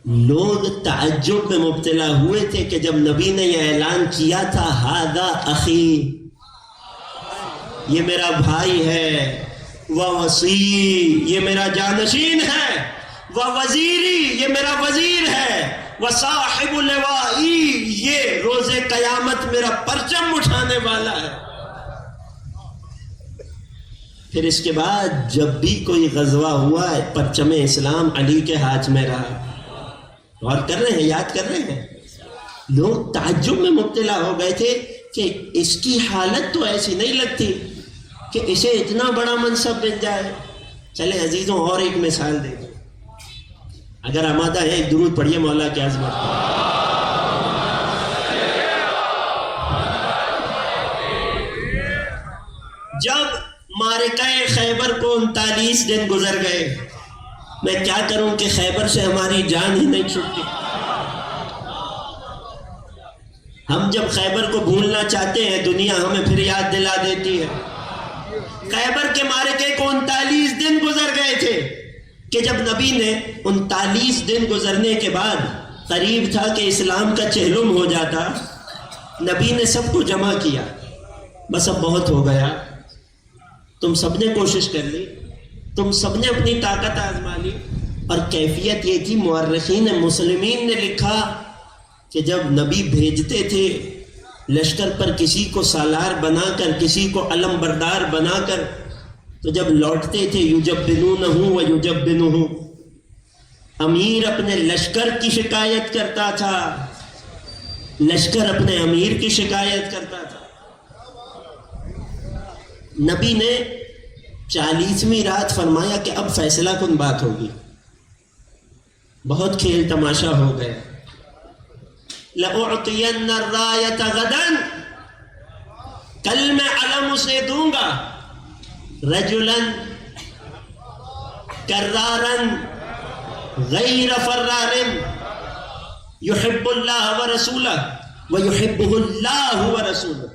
لوگ تعجب میں مبتلا ہوئے تھے کہ جب نبی نے یہ اعلان کیا تھا، ہذا اخی، یہ میرا بھائی ہے، وَوَصِی، یہ میرا جانشین ہے، وَوَزِیری، یہ میرا وزیر ہے، وَصَاحِبُ لِوَائی، یہ روز قیامت میرا پرچم اٹھانے والا ہے۔ پھر اس کے بعد جب بھی کوئی غزوہ ہوا، پرچم اسلام علی کے ہاتھ میں رہا۔ غور کر رہے ہیں، یاد کر رہے ہیں؟ لوگ تعجب میں مبتلا ہو گئے تھے کہ اس کی حالت تو ایسی نہیں لگتی کہ اسے اتنا بڑا منصب مل جائے۔ چلے عزیزوں اور ایک مثال دیں، اگر آمادہ ہے ایک درود پڑھیے مولا کی عظمت پر۔ جب معرکہ خیبر کو 39 دن گزر گئے، میں کیا کروں کہ خیبر سے ہماری جان ہی نہیں چھٹتی۔ ہم جب خیبر کو بھولنا چاہتے ہیں دنیا ہمیں پھر یاد دلا دیتی ہے۔ خیبر کے معرکے کو 39 دن گزر گئے تھے کہ جب نبی نے 39 دن گزرنے کے بعد قریب تھا کہ اسلام کا چہلم ہو جاتا، نبی نے سب کو جمع کیا، بس اب بہت ہو گیا، تم سب نے کوشش کر لی، تم سب نے اپنی طاقت آزما لی۔ اور کیفیت یہ تھی، مورخین مسلمین نے لکھا کہ جب نبی بھیجتے تھے لشکر پر کسی کو سالار بنا کر، کسی کو علم بردار بنا کر، تو جب لوٹتے تھے یجبنونہ ویجبنہ، امیر اپنے لشکر کی شکایت کرتا تھا، لشکر اپنے امیر کی شکایت کرتا تھا۔ نبی نے 40ویں رات فرمایا کہ اب فیصلہ کن بات ہوگی، بہت کھیل تماشا ہو گیا۔ لَأُعْطِيَنَّ الرَّایَةَ غَدًا، کل میں علم اسے دوں گا، رجلن کرارن غیر فرارن یحب اللہ ورسولہ ویحبہ اللہ ورسولہ.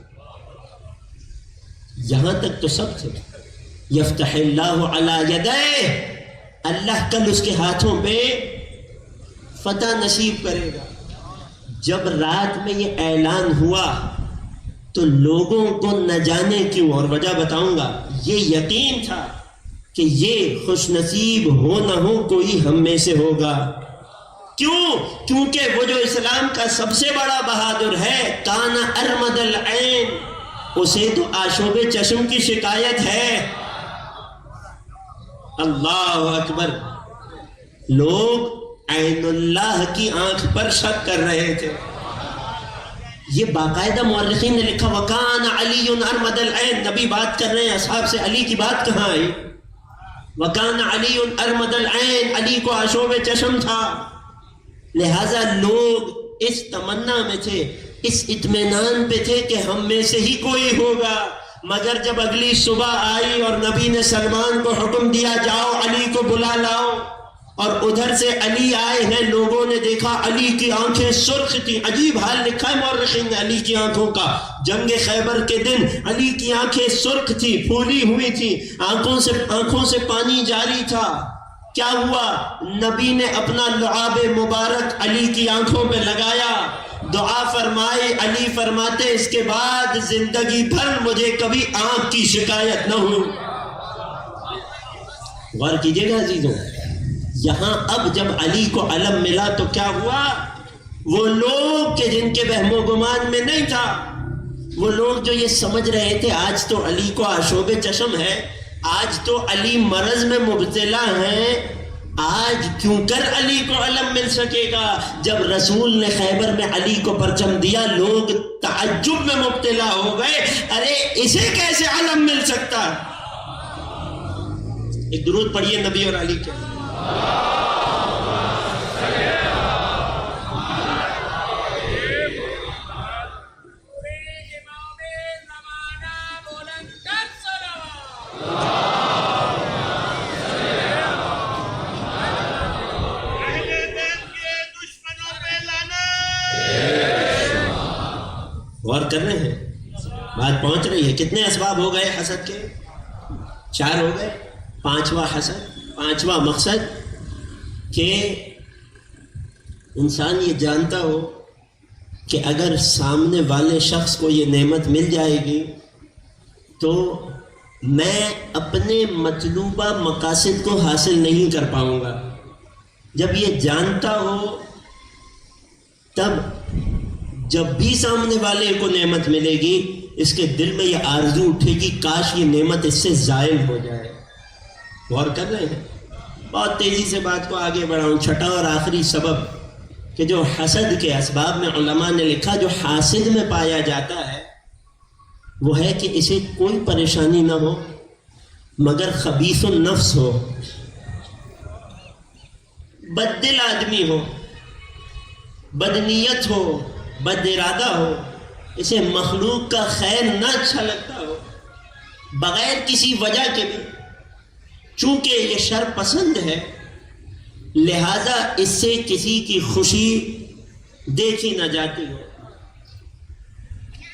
یہاں تک تو سب تھے. یفتح اللہ علی یدیہ، اللہ کل اس کے ہاتھوں پہ فتح نصیب کرے گا. جب رات میں یہ اعلان ہوا تو لوگوں کو نہ جانے کیوں، اور وجہ بتاؤں گا، یہ یقین تھا کہ یہ خوش نصیب ہو نہ ہو کوئی ہم میں سے ہوگا. کیوں؟ کیونکہ وہ جو اسلام کا سب سے بڑا بہادر ہے، کان ارمد العین، اسے تو آشوب چشم کی شکایت ہے. اللہ اکبر. لوگ عین اللہ کی آنکھ پر شک کر رہے تھے. یہ باقاعدہ مورخین نے لکھا وَكَانَ عَلِيٌّ أَرْمَدَ الْعَيْنِ. نبی بات کر رہے ہیں، اصحاب سے علی کی بات کہاں آئی؟ وَكَانَ عَلِيٌّ أَرْمَدَ الْعَيْنِ، علی کو آشوب چشم تھا. لہذا لوگ اس تمنا میں تھے، اس اطمینان پہ تھے کہ ہم میں سے ہی کوئی ہوگا. مگر جب اگلی صبح آئی اور نبی نے سلمان کو حکم دیا جاؤ علی کو بلا لاؤ، اور ادھر سے علی آئے ہیں، لوگوں نے دیکھا علی کی آنکھیں سرخ تھیں. عجیب حال لکھا ہے مورخین نے علی کی آنکھوں کا. جنگ خیبر کے دن علی کی آنکھیں سرخ تھی، پھولی ہوئی تھی، آنکھوں سے پانی جاری تھا. کیا ہوا؟ نبی نے اپنا لعاب مبارک علی کی آنکھوں پہ لگایا، دعا فرمائی. علی فرماتے اس کے بعد زندگی بھر مجھے کبھی آنکھ کی شکایت نہ ہوئی. غور کیجئے گا عزیزوں، یہاں اب جب علی کو علم ملا تو کیا ہوا؟ وہ لوگ کہ جن کے وہم و گمان میں نہیں تھا، وہ لوگ جو یہ سمجھ رہے تھے آج تو علی کو آشوب چشم ہے، آج تو علی مرض میں مبتلا ہیں، آج کیوں کر علی کو علم مل سکے گا؟ جب رسول نے خیبر میں علی کو پرچم دیا لوگ تعجب میں مبتلا ہو گئے، ارے اسے کیسے علم مل سکتا؟ ایک درود پڑھیے نبی اور علی کے. غور کر رہے ہیں، بات پہنچ رہی ہے. کتنے اسباب ہو گئے حسد کے؟ 4 ہو گئے. 5واں حسد، 5واں مقصد کہ انسان یہ جانتا ہو کہ اگر سامنے والے شخص کو یہ نعمت مل جائے گی تو میں اپنے مطلوبہ مقاصد کو حاصل نہیں کر پاؤں گا. جب یہ جانتا ہو تب جب بھی سامنے والے کو نعمت ملے گی اس کے دل میں یہ آرزو اٹھے گی کاش یہ نعمت اس سے زائل ہو جائے. غور کر رہے ہیں؟ بہت تیزی سے بات کو آگے بڑھاؤں. 6واں اور آخری سبب کہ جو حسد کے اسباب میں علماء نے لکھا جو حاسد میں پایا جاتا ہے وہ ہے کہ اسے کوئی پریشانی نہ ہو مگر خبیث النفس ہو، بد دل آدمی ہو، بدنیت ہو، بد ارادہ ہو، اسے مخلوق کا خیر نہ اچھا لگتا ہو بغیر کسی وجہ کے بھی. چونکہ یہ شر پسند ہے لہذا اس سے کسی کی خوشی دیکھی نہ جاتی ہو.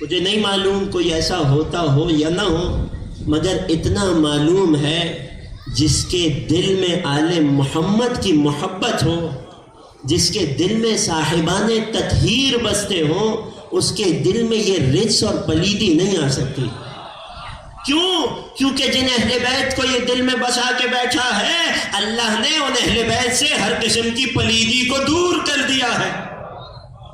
مجھے نہیں معلوم کوئی ایسا ہوتا ہو یا نہ ہو مگر اتنا معلوم ہے جس کے دل میں آل محمد کی محبت ہو، جس کے دل میں صاحبان تطہیر بستے ہوں، اس کے دل میں یہ رجس اور پلیدی نہیں آ سکتی. کیوں؟ کیونکہ جن اہل بیت کو یہ دل میں بسا کے بیٹھا ہے اللہ نے ان اہل بیت سے ہر قسم کی پلیدی کو دور کر دیا ہے.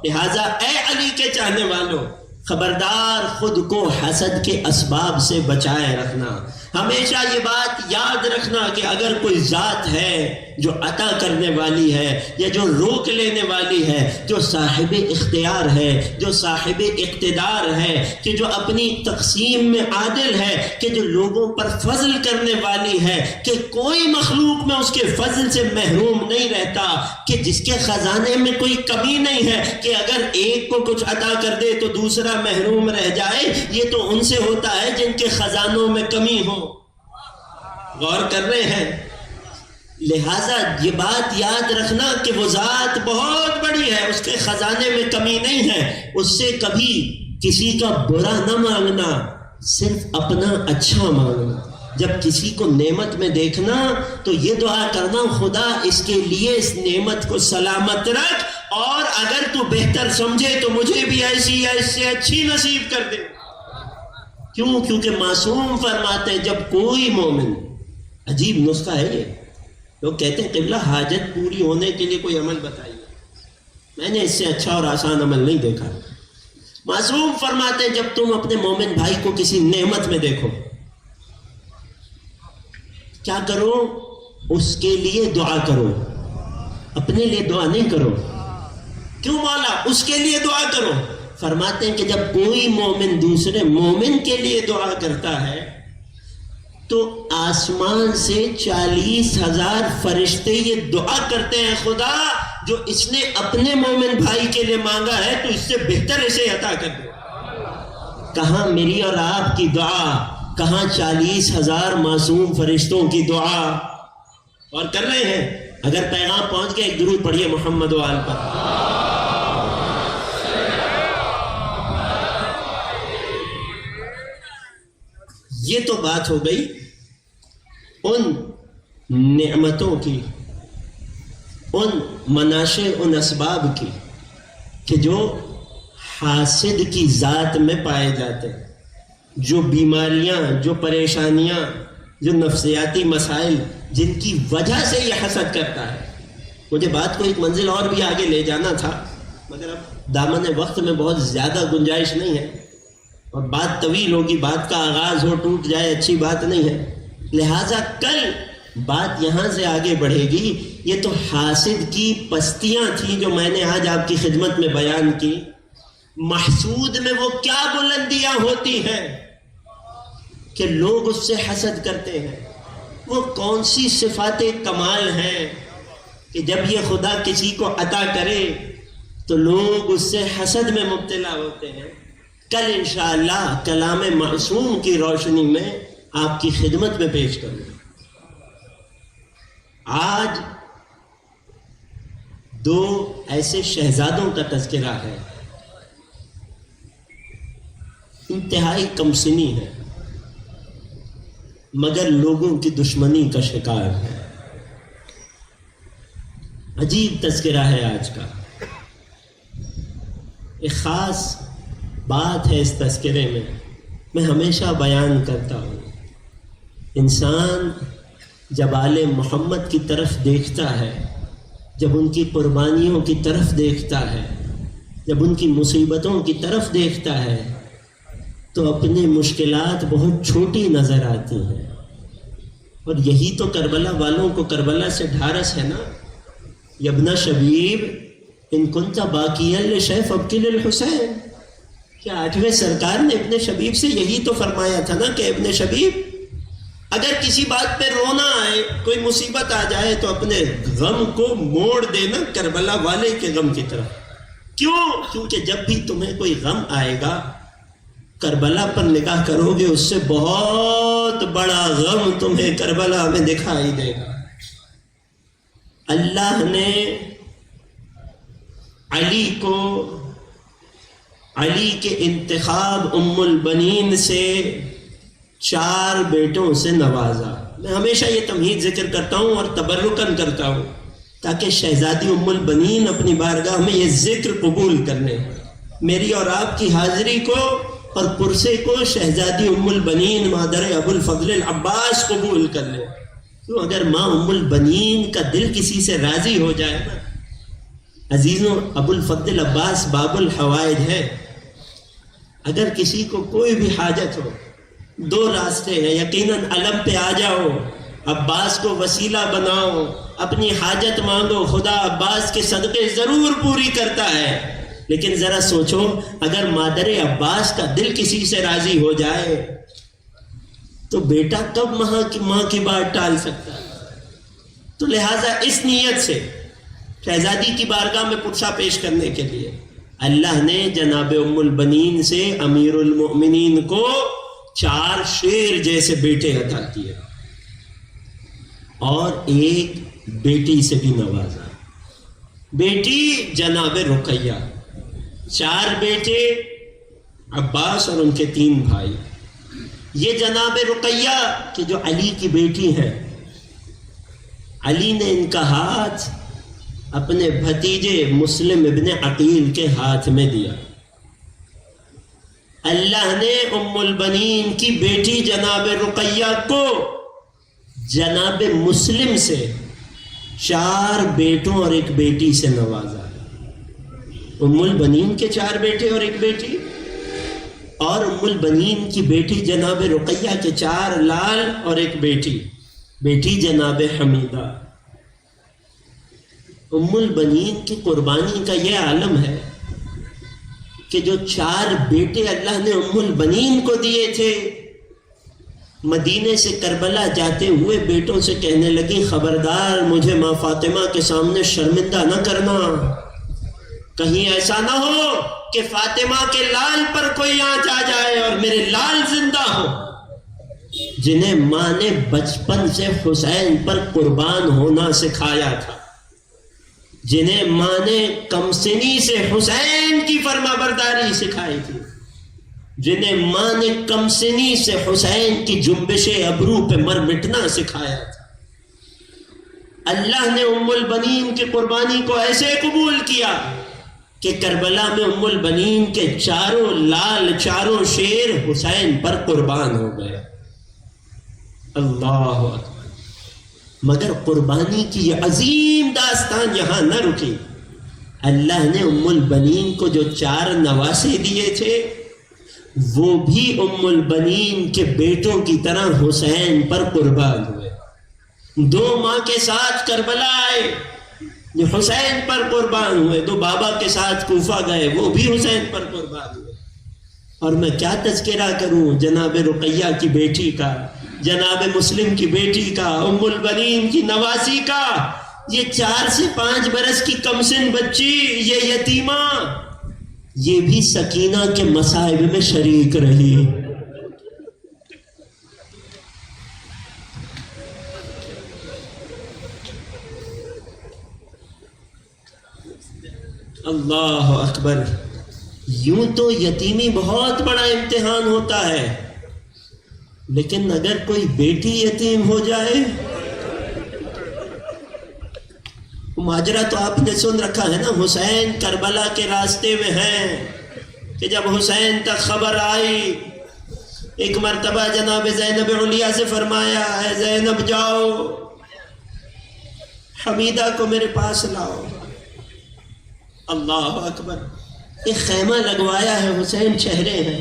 لہٰذا اے علی کے چاہنے والوں خبردار خود کو حسد کے اسباب سے بچائے رکھنا. ہمیشہ یہ بات یاد رکھنا کہ اگر کوئی ذات ہے جو عطا کرنے والی ہے یا جو روک لینے والی ہے، جو صاحب اختیار ہے، جو صاحب اقتدار ہے، کہ جو اپنی تقسیم میں عادل ہے، کہ جو لوگوں پر فضل کرنے والی ہے، کہ کوئی مخلوق میں اس کے فضل سے محروم نہیں رہتا، کہ جس کے خزانے میں کوئی کمی نہیں ہے کہ اگر ایک کو کچھ عطا کر دے تو دوسرا محروم رہ جائے یہ تو ان سے ہوتا ہے جن کے خزانوں میں کمی ہو. غور کر رہے ہیں؟ لہٰذا یہ بات یاد رکھنا کہ وہ ذات بہت بڑی ہے, اس کے خزانے میں کمی نہیں ہے. اس سے کبھی کسی کا برا نہ مانگنا, صرف اپنا اچھا مانگنا. جب کسی کو نعمت میں دیکھنا تو یہ دعا کرنا, خدا اس کے لیے اس نعمت کو سلامت رکھ, اور اگر تو بہتر سمجھے تو مجھے بھی ایسی یا اس سے اچھی نصیب کر دے. کیوں؟ کیونکہ معصوم فرماتے ہیں جب کوئی مومن, عجیب نسخہ ہے یہ, لوگ کہتے ہیں قبلہ حاجت پوری ہونے کے لیے کوئی عمل بتائیے, میں نے اس سے اچھا اور آسان عمل نہیں دیکھا. معصوم فرماتے ہیں جب تم اپنے مومن بھائی کو کسی نعمت میں دیکھو, کیا کرو؟ اس کے لیے دعا کرو, اپنے لیے دعا نہیں کرو. کیوں مولا؟ اس کے لیے دعا کرو. فرماتے ہیں کہ جب کوئی مومن دوسرے مومن کے لیے دعا کرتا ہے تو آسمان سے 40,000 فرشتے یہ دعا کرتے ہیں, خدا جو اس نے اپنے مومن بھائی کے لیے مانگا ہے تو اس سے بہتر اسے عطا کر دے. کہاں میری اور آپ کی دعا, کہاں 40,000 معصوم فرشتوں کی دعا. اور کر رہے ہیں؟ اگر پیغام پہنچ گیا ایک درود پڑھیے محمد و آل پر. یہ تو بات ہو گئی ان نعمتوں کی, ان مناشع, ان اسباب کی کہ جو حاسد کی ذات میں پائے جاتے ہیں. جو بیماریاں, جو پریشانیاں, جو نفسیاتی مسائل جن کی وجہ سے یہ حسد کرتا ہے. مجھے بات کو ایک منزل اور بھی آگے لے جانا تھا, مگر اب دامن وقت میں بہت زیادہ گنجائش نہیں ہے, اور بات طویل ہوگی, بات کا آغاز ہو ٹوٹ جائے اچھی بات نہیں ہے. لہٰذا کل بات یہاں سے آگے بڑھے گی. یہ تو حاسد کی پستیاں تھیں جو میں نے آج آپ کی خدمت میں بیان کی. محسود میں وہ کیا بلندیاں ہوتی ہیں کہ لوگ اس سے حسد کرتے ہیں. وہ کون سی صفات کمال ہیں کہ جب یہ خدا کسی کو عطا کرے تو لوگ اس سے حسد میں مبتلا ہوتے ہیں. کل انشاءاللہ کلام معصوم کی روشنی میں آپ کی خدمت میں پیش کروں. آج 2 ایسے شہزادوں کا تذکرہ ہے, انتہائی کم سنی ہے مگر لوگوں کی دشمنی کا شکار ہے. عجیب تذکرہ ہے آج کا. ایک خاص بات ہے اس تذکرے میں ہمیشہ بیان کرتا ہوں. انسان جب آل محمد کی طرف دیکھتا ہے, جب ان کی قربانیوں کی طرف دیکھتا ہے, جب ان کی مصیبتوں کی طرف دیکھتا ہے تو اپنی مشکلات بہت چھوٹی نظر آتی ہیں. اور یہی تو کربلا والوں کو کربلا سے ڈھارس ہے نا. یبن شبیب ان کنت باقیا لشیف ابکی للحسین. کیا 8ویں سرکار نے ابن شبیب سے یہی تو فرمایا تھا نا کہ ابن شبیب اگر کسی بات پہ رونا آئے, کوئی مصیبت آ جائے تو اپنے غم کو موڑ دینا کربلا والے کے غم کی طرف. کیوں؟ کیونکہ جب بھی تمہیں کوئی غم آئے گا کربلا پر نگاہ کرو گے, اس سے بہت بڑا غم تمہیں کربلا میں دکھائی دے گا. اللہ نے علی کے انتخاب ام البنین سے 4 بیٹوں سے نوازا. میں ہمیشہ یہ تمہید ذکر کرتا ہوں اور تبرکن کرتا ہوں تاکہ شہزادی ام البنین اپنی بارگاہ میں یہ ذکر قبول کر لیں. میری اور آپ کی حاضری کو اور پرسے کو شہزادی ام البنین مادر ابو الفضل العباس قبول کر لیں. تو اگر ماں ام البنین کا دل کسی سے راضی ہو جائے نا, عزیزوں, ابو الفضل عباس باب الحوائج ہے. اگر کسی کو کوئی بھی حاجت ہو, 2 راستے ہیں. یقیناً علم پہ آ جاؤ, عباس کو وسیلہ بناؤ, اپنی حاجت مانگو, خدا عباس کے صدقے ضرور پوری کرتا ہے. لیکن ذرا سوچو, اگر مادر عباس کا دل کسی سے راضی ہو جائے تو بیٹا کب ماں کی بات ٹال سکتا ہے. تو لہٰذا اس نیت سے شہزادی کی بارگاہ میں پرسہ پیش کرنے کے لیے اللہ نے جناب ام البنین سے امیر المؤمنین کو 4 شیر جیسے بیٹے عطا کیے اور ایک بیٹی سے بھی نوازا. بیٹی جناب رقیہ، 4 بیٹے عباس اور ان کے 3 بھائی. یہ جناب رقیہ کہ جو علی کی بیٹی ہے، علی نے ان کا ہاتھ اپنے بھتیجے مسلم ابن عقیل کے ہاتھ میں دیا. اللہ نے ام البنین کی بیٹی جناب رقیہ کو جناب مسلم سے 4 بیٹوں اور 1 بیٹی سے نوازا. ام البنین کے 4 بیٹے اور 1 بیٹی، اور ام البنین کی بیٹی جناب رقیہ کے 4 لال اور 1 بیٹی جناب حمیدہ. ام البنین کی قربانی کا یہ عالم ہے کہ جو 4 بیٹے اللہ نے ام البنین کو دیے تھے، مدینے سے کربلا جاتے ہوئے بیٹوں سے کہنے لگی خبردار مجھے ماں فاطمہ کے سامنے شرمندہ نہ کرنا، کہیں ایسا نہ ہو کہ فاطمہ کے لال پر کوئی آنچ آ جائے اور میرے لال زندہ ہو، جنہیں ماں نے بچپن سے حسین پر قربان ہونا سکھایا تھا، جنہیں ماں نے کم سنی سے حسین کی فرما برداری سکھائی تھی، جنہیں ماں نے کم سنی سے حسین کی جنبش ابرو پہ مر مٹنا سکھایا تھا. اللہ نے ام البنین کی قربانی کو ایسے قبول کیا کہ کربلا میں ام البنین کے 4 لال 4 شیر حسین پر قربان ہو گئے. اللہ اکبر. مگر قربانی کی یہ عظیم داستان یہاں نہ رکی. اللہ نے ام البنین کو جو 4 نواسے دیے تھے وہ بھی ام البنین کے بیٹوں کی طرح حسین پر قربان ہوئے. 2 ماں کے ساتھ کربلا آئے جو حسین پر قربان ہوئے، 2 بابا کے ساتھ کوفہ گئے وہ بھی حسین پر قربان ہوئے. اور میں کیا تذکرہ کروں جناب رقیہ کی بیٹی کا، جناب مسلم کی بیٹی کا، ام البنین کی نواسی کا. یہ 4 سے 5 برس کی کمسن بچی، یہ یتیمہ، یہ بھی سکینہ کے مصائب میں شریک رہی. اللہ اکبر. یوں تو یتیمی بہت بڑا امتحان ہوتا ہے، لیکن اگر کوئی بیٹی یتیم ہو جائے، ماجرا تو آپ نے سن رکھا ہے نا، حسین کربلا کے راستے میں ہیں کہ جب حسین تک خبر آئی، ایک مرتبہ جناب زینب علیہ سے فرمایا اے زینب جاؤ حمیدہ کو میرے پاس لاؤ. اللہ اکبر. ایک خیمہ لگوایا ہے، حسین چہرے ہیں،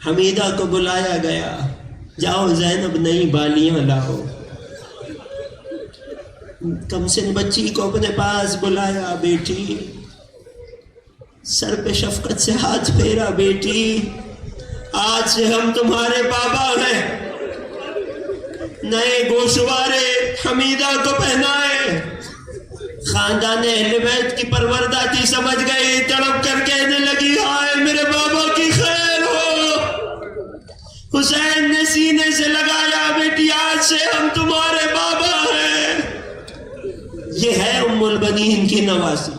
حمیدہ کو بلایا گیا، جاؤ زینب نئی بالیاں لاؤ. کمسن بچی کو اپنے پاس بلایا، بیٹی سر پہ شفقت سے ہاتھ پھیرا، بیٹی آج سے ہم تمہارے بابا ہیں. نئے گوشوارے حمیدہ کو پہنائے. خاندان اہل بیت کی پروردہ تھی، سمجھ گئی، تڑپ کر کہنے لگی ہائے میرے بابا کی خیر ہو. حسین نے سینے سے لگایا، بیٹی آج سے ہم تمہارے بابا ہیں. یہ ہے ام البنین کی نواسی.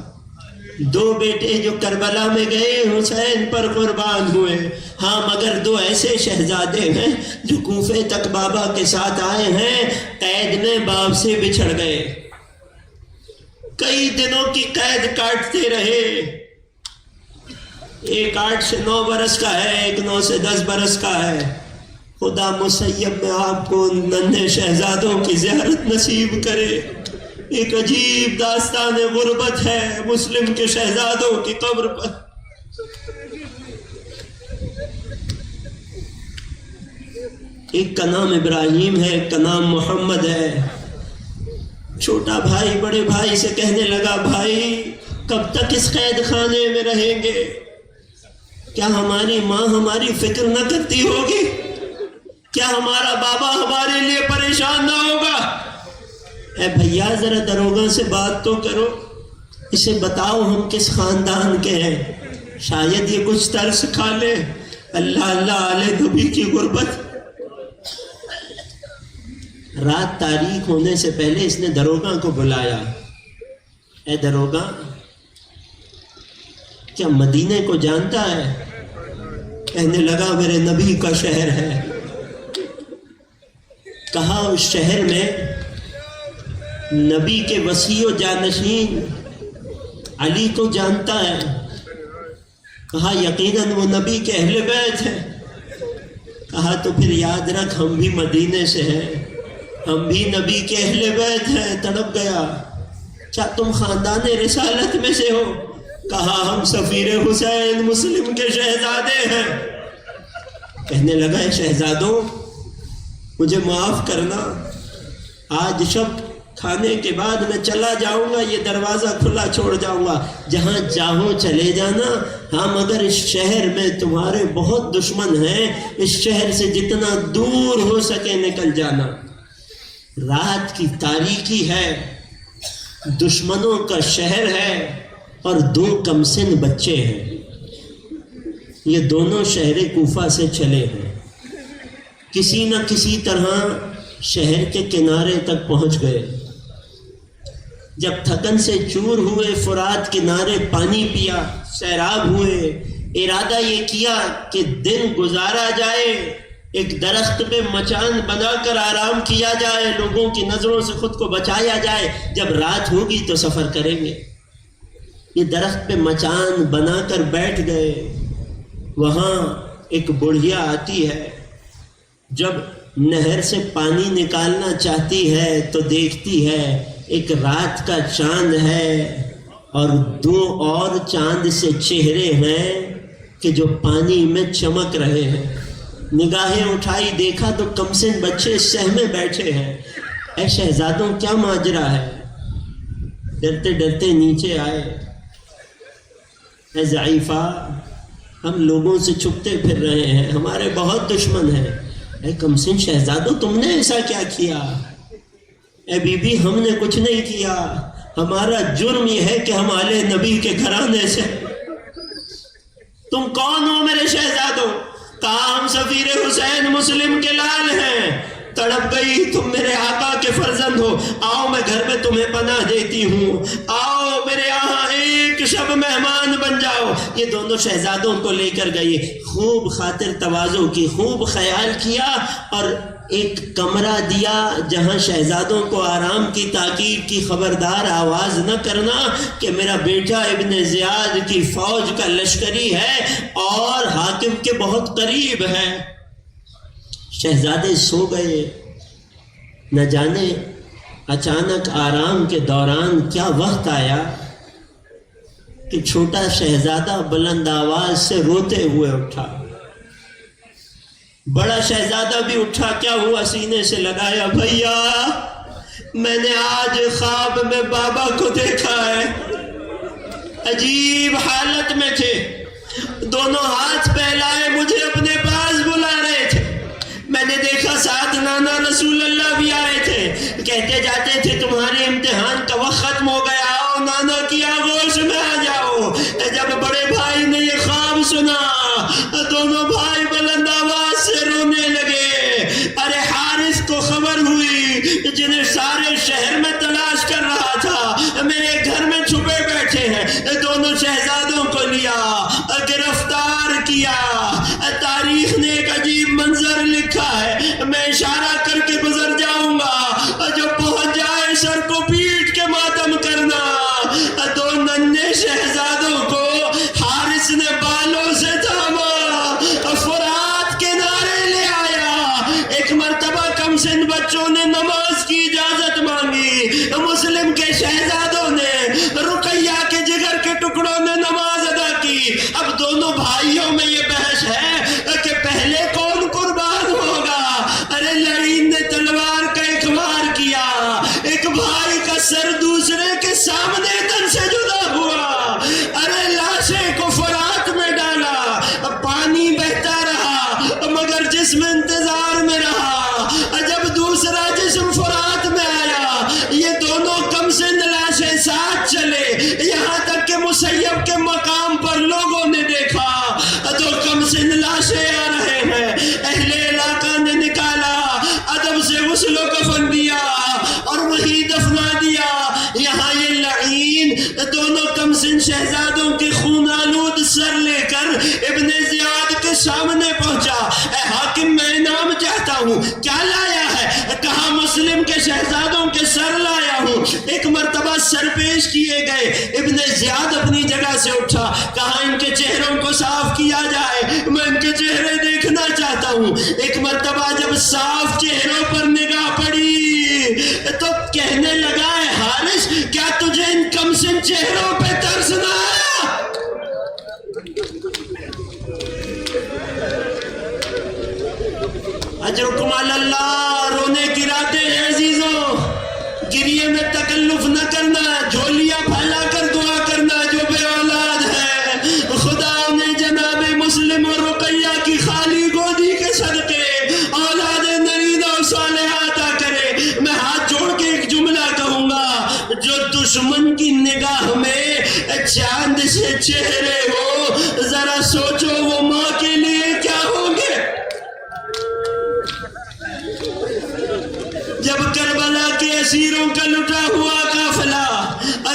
2 بیٹے جو کربلا میں گئے حسین پر قربان ہوئے. ہاں مگر 2 ایسے شہزادے ہیں جو کوفے تک بابا کے ساتھ آئے ہیں، قید میں باپ سے بچھڑ گئے، کئی دنوں کی قید کاٹتے رہے. ایک 8 سے 9 برس کا ہے، ایک 9 سے 10 برس کا ہے. خدا مسیب میں آپ کو ننھے شہزادوں کی زیارت نصیب کرے. ایک عجیب داستان غربت ہے مسلم کے شہزادوں کی قبر پر. ایک کا نام ابراہیم ہے، ایک کا نام محمد ہے. چھوٹا بھائی بڑے بھائی سے کہنے لگا بھائی کب تک اس قید خانے میں رہیں گے؟ کیا ہماری ماں ہماری فکر نہ کرتی ہوگی؟ کیا ہمارا بابا ہمارے لیے پریشان نہ ہوگا؟ اے بھیا ذرا دروغہ سے بات تو کرو، اسے بتاؤ ہم کس خاندان کے ہیں. شاید یہ کچھ ترس کھا لے. اللہ اللہ آلے نبی کی غربت. رات تاریک ہونے سے پہلے اس نے دروگاں کو بلایا. اے دروگاں، کیا مدینے کو جانتا ہے؟ کہنے لگا میرے نبی کا شہر ہے. کہا اس شہر میں نبی کے وصی و جانشین علی کو جانتا ہے؟ کہا یقیناً وہ نبی کے اہل بیت ہے. کہا تو پھر یاد رکھ ہم بھی مدینے سے ہیں، ہم بھی نبی کے اہل بیت ہیں. تڑپ گیا. کیا تم خاندان رسالت میں سے ہو؟ کہا ہم سفیر حسین مسلم کے شہزادے ہیں. کہنے لگا اے شہزادوں، مجھے معاف کرنا، آج شب کھانے کے بعد میں چلا جاؤں گا، یہ دروازہ کھلا چھوڑ جاؤں گا، جہاں چاہو چلے جانا. ہاں مگر اس شہر میں تمہارے بہت دشمن ہیں، اس شہر سے جتنا دور ہو سکے نکل جانا. رات کی تاریکی ہے، دشمنوں کا شہر ہے، اور 2 کمسن بچے ہیں. یہ دونوں شہر کوفہ سے چلے ہیں. کسی نہ کسی طرح شہر کے کنارے تک پہنچ گئے. جب تھکن سے چور ہوئے، فرات کنارے پانی پیا، سیراب ہوئے، ارادہ یہ کیا کہ دن گزارا جائے، ایک درخت پہ مچان بنا کر آرام کیا جائے، لوگوں کی نظروں سے خود کو بچایا جائے، جب رات ہوگی تو سفر کریں گے. یہ درخت پہ مچان بنا کر بیٹھ گئے. وہاں ایک بڑھیا آتی ہے، جب نہر سے پانی نکالنا چاہتی ہے تو دیکھتی ہے ایک رات کا چاند ہے اور 2 اور چاند سے چہرے ہیں کہ جو پانی میں چمک رہے ہیں. نگاہیں اٹھائی، دیکھا تو کمسن بچے سہمے بیٹھے ہیں. اے شہزادوں کیا ماجرا ہے؟ ڈرتے ڈرتے نیچے آئے. اے ضعیفہ، ہم لوگوں سے چھپتے پھر رہے ہیں، ہمارے بہت دشمن ہیں. اے کمسن شہزادوں، تم نے ایسا کیا کیا؟ اے بی بی، ہم نے کچھ نہیں کیا، ہمارا جرم یہ ہے کہ ہم آل نبی کے گھرانے سے. تم کون ہو میرے شہزادوں؟ کہا ہم سفیر حسین مسلم کے لال ہیں. تڑپ گئی، تم میرے آقا کے فرزند ہو، آؤ میں گھر میں تمہیں پناہ دیتی ہوں، آؤ میرے یہاں ایک شب مہمان بن جاؤ. یہ دونوں شہزادوں کو لے کر گئی، خوب خاطر تواضع کی، خوب خیال کیا، اور ایک کمرہ دیا جہاں شہزادوں کو آرام کی تاکید کی. خبردار آواز نہ کرنا کہ میرا بیٹا ابن زیاد کی فوج کا لشکری ہے اور حاکم کے بہت قریب ہے. شہزادے سو گئے. نہ جانے اچانک آرام کے دوران کیا وقت آیا کہ چھوٹا شہزادہ بلند آواز سے روتے ہوئے اٹھا. بڑا شہزادہ بھی اٹھا. کیا ہوا؟ سینے سے لگایا. بھیا، میں نے آج خواب میں بابا کو دیکھا ہے، عجیب حالت میں تھے، دونوں ہاتھ پھیلائے مجھے اپنے پاس بلا رہے تھے. میں نے دیکھا ساتھ نانا رسول اللہ بھی آئے تھے، کہتے جاتے تھے تمہارے امتحان کا وقت ختم ہو گیا، آؤ نانا کی آغوش میں آ جاؤ. جب بڑے بھائی نے یہ خواب سنا، دونوں بھائی بلند آواز سے رونے لگے. ارے حارث کو خبر ہوئی، جنہیں سارے شہر میں تلاش کر رہا تھا، میرے گھر میں چھپے بیٹھے ہیں. دونوں شہزادوں کو لیا، گرفتار کیا. تاریخ نے ایک عجیب منظر لکھا ہے، میں اشارہ کر کے گزر جاؤں گا، جو پہنچ جائے سر کو پیٹ کے ماتم کرنا. 2 ننھے شہزادوں کو حارث نے بالوں سے تھاما، فرات کے نعرے لے آیا. ایک مرتبہ کمسن بچوں نے نماز کی اجازت مانگی، مسلم کے شہزادوں نے، رقیہ کے جگر کے ٹکڑوں نے نماز ادا کی. اب دونوں بھائیوں میں یہ بحث ہے کہ پہلے کون قربان ہوگا. ارے لعین نے تلوار کا ایک وار کیا، ایک بھائی کا سر دوسرے کے سامنے تن سے جدا ہوا. ارے لاشیں کو فرات میں ڈالا، پانی بہتا رہا مگر جسم انتظار میں رہا. جب دوسرا جسم فرات میں آیا، یہ دونوں کمسن لاشیں ساتھ چلے، یہاں تک کہ مسیب کے مقام پر لوگوں نے کفن دیا اور وہیں دفنا دیا. یہاں یہ لعین دونوں کمسن شہزادوں کے خون آلود سر لے کر ابن زیاد کے سامنے پہنچا. اے حاکم میں انعام چاہتا ہوں. کیا لایا ہے؟ کہا مسلم کے شہزادوں کے سر لایا ہوں. ایک مرتبہ سر پیش کیے گئے. ابن زیاد اپنی جگہ سے اٹھا. کہا ان کے چہروں کو صاف کیا جائے, میں ان کے چہرے دیکھنا چاہتا ہوں. ایک مرتبہ جب صاف چہروں پر نگاہ پڑی تو کہنے لگا ہے حارث کیا تجھے ان کمسن چہروں پہ ترس نہ آیا؟ اجرکم علی اللہ. رونے کی راتیں ہیں عزیزوں, گریے میں تکلف نہ کرنا, جھولیاں پھیلا کر دعا کرنا جو بے اولاد ہے. خدا نے جناب مسلم اور رقیہ کی خالی گودی کے صدقے اولاد نرینہ و صالحہ عطا کرے. میں ہاتھ جوڑ کے ایک جملہ کہوں گا, جو دشمن کی نگاہ میں چاند سے چہرے ہو, ذرا سوچو وہ ماں کے لیے کیا ہوں گے. جب کربلا کے اسیروں کا لٹا ہوا قافلہ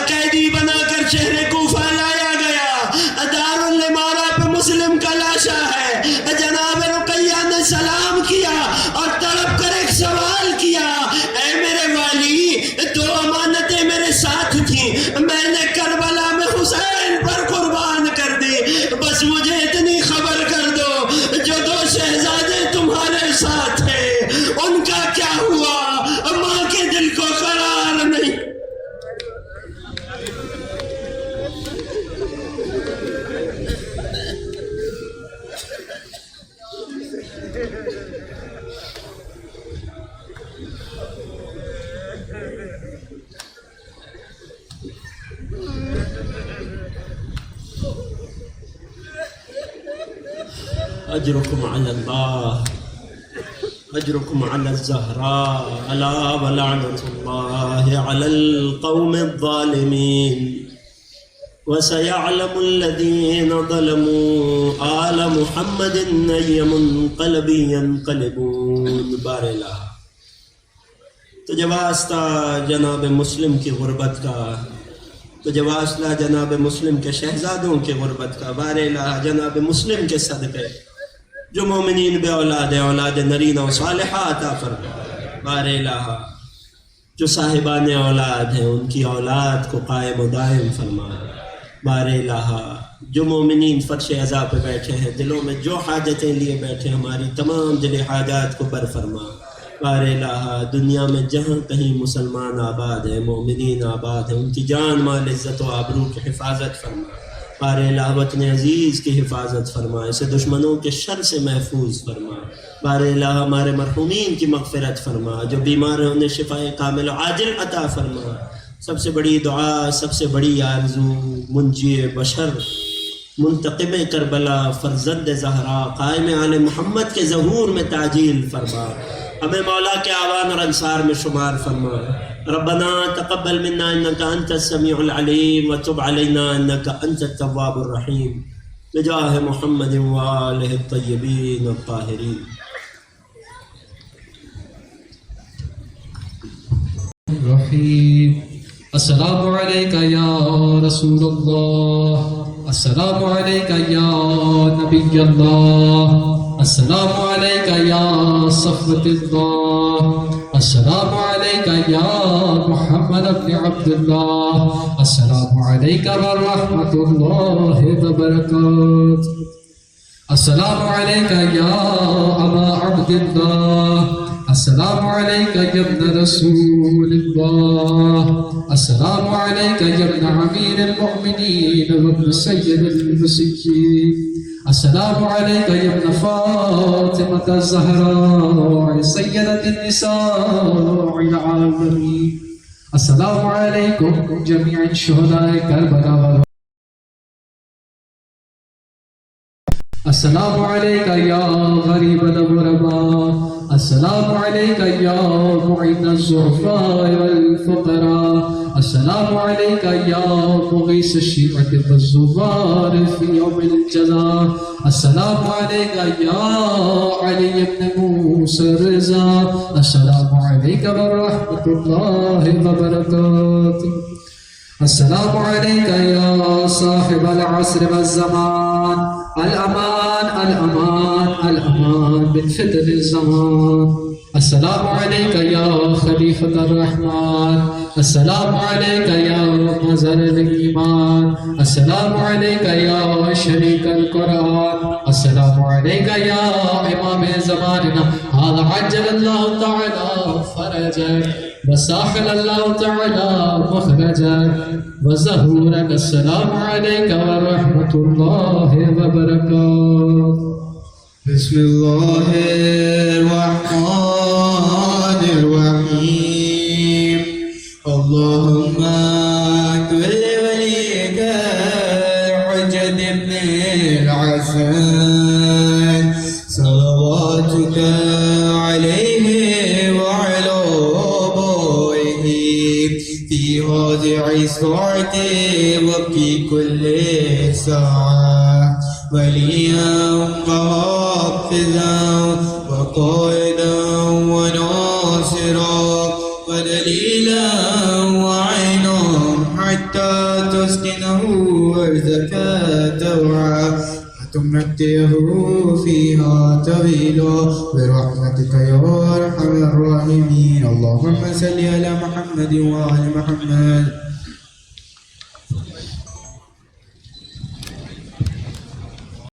قیدی بنا کر شہر کوفہ لایا گیا, دارالامارہ پہ مسلم کا لاشا ہے. جناب رقیہ نے سلام کیا اور تڑپ کر ایک سوال کیا, اے میرے والی, دو امانتیں میرے ساتھ تھیں, میں نے کربلا میں حسین پر قربان کر دی, بس مجھے اتنی خبر کر دو جو دو شہزادے تمہارے ساتھ ہیں ان کا کیا ہوا. ماں کے دل کو قرار نہیں. اجرکم علی اللہ, اجرکم علی الزہراء, الا ولعنۃ اللہ علی القوم الظالمین, وسيعلم الذين ظلموا آل محمد أي منقلب ينقلبون. بار الہ. تو جب واسطہ جناب مسلم کی غربت کا, تو جب واسطہ جناب مسلم کے شہزادوں کی غربت کا, بار الہ جناب مسلم کے صدقے جو مومنین بے اولاد ہیں اولاد نرینہ و صالحہ عطا فرما. بار الہ جو صاحبان اولاد ہیں ان کی اولاد کو قائم و دائم فرما. بار الہ جو مومنین فرش عزا پہ بیٹھے ہیں, دلوں میں جو حاجتیں لیے بیٹھے, ہماری تمام دل حاجات کو بر فرما. بار الہ دنیا میں جہاں کہیں مسلمان آباد ہیں, مومنین آباد ہیں, ان کی جان مال عزت و آبرو کی حفاظت فرما. بار الہ وطن عزیز کی حفاظت فرما, اسے دشمنوں کے شر سے محفوظ فرما. بار الہ ہمارے مرحومین کی مغفرت فرما, جو بیمار ہیں انہیں شفائے کامل و عاجل عطا فرما. سب سے بڑی دعا, سب سے بڑی آرزو, منجی بشر, منتقم کربلا, فرزند زہرا, قائم آل محمد کے ظہور میں تعجیل فرما. ہمیں مولا کے آوان اور انصار میں شمار فرما. ربنا تقبل منا انك انت السميع العليم وتب علينا انك انت التواب الرحيم بجاه محمد وآله الطيبين الطاهرين. السلام عليك يا رسول الله, السلام عليك يا نبي الله, السلام عليك يا صفوة الله, السلام عليك يا محمد بن عبد الله, السلام عليك ورحمة الله وبركاته, السلام عليك يا أبا عبد الله, السلام عليك يا ابن رسول الله, السلام عليك يا ابن أمير المؤمنين وابن سيد المسيحيين, السلام عليك يا ابن فاطمة الزهراء سيدة النساء العالمين, السلام عليكم جميع شهداء كربلاء, السلام عليك يا غريب الغرباء, السلام عليك يا معين الضعفاء والفقراء, السلام عليك يا مغيث الشيعة والزبار في يوم الجزاء السلام عليك يا علي بن موسى الرضا السلام عليك ورحمة الله وبركاته السلام عليك يا صاحب العصر والزمان الأمان الأمان الأمان من فتن الزمان السلام عليك يا خليفة الرحمن السلام عليك يا مظهر الإيمان السلام عليك يا شريك القرآن السلام عليك يا إمام زماننا هذا عجل الله تعالى فرجك وساحل الله تعالى مخرجك وظهورك السلام عليك ورحمة الله وبركاته بسم الله الرحمن الرحيم اللهم كل وليك الحجة بن الحسن صلواتك عليه وعلى أبويه في هذه الساعة وفي كل ساعة وليا وحافظا وقائدا وناصرا ودليلا وعينا حتى تسكنه أرضك طوعا وتمتعه فيها طويلا برحمتك يا أرحم الراحمين اللهم صل على محمد وآل محمد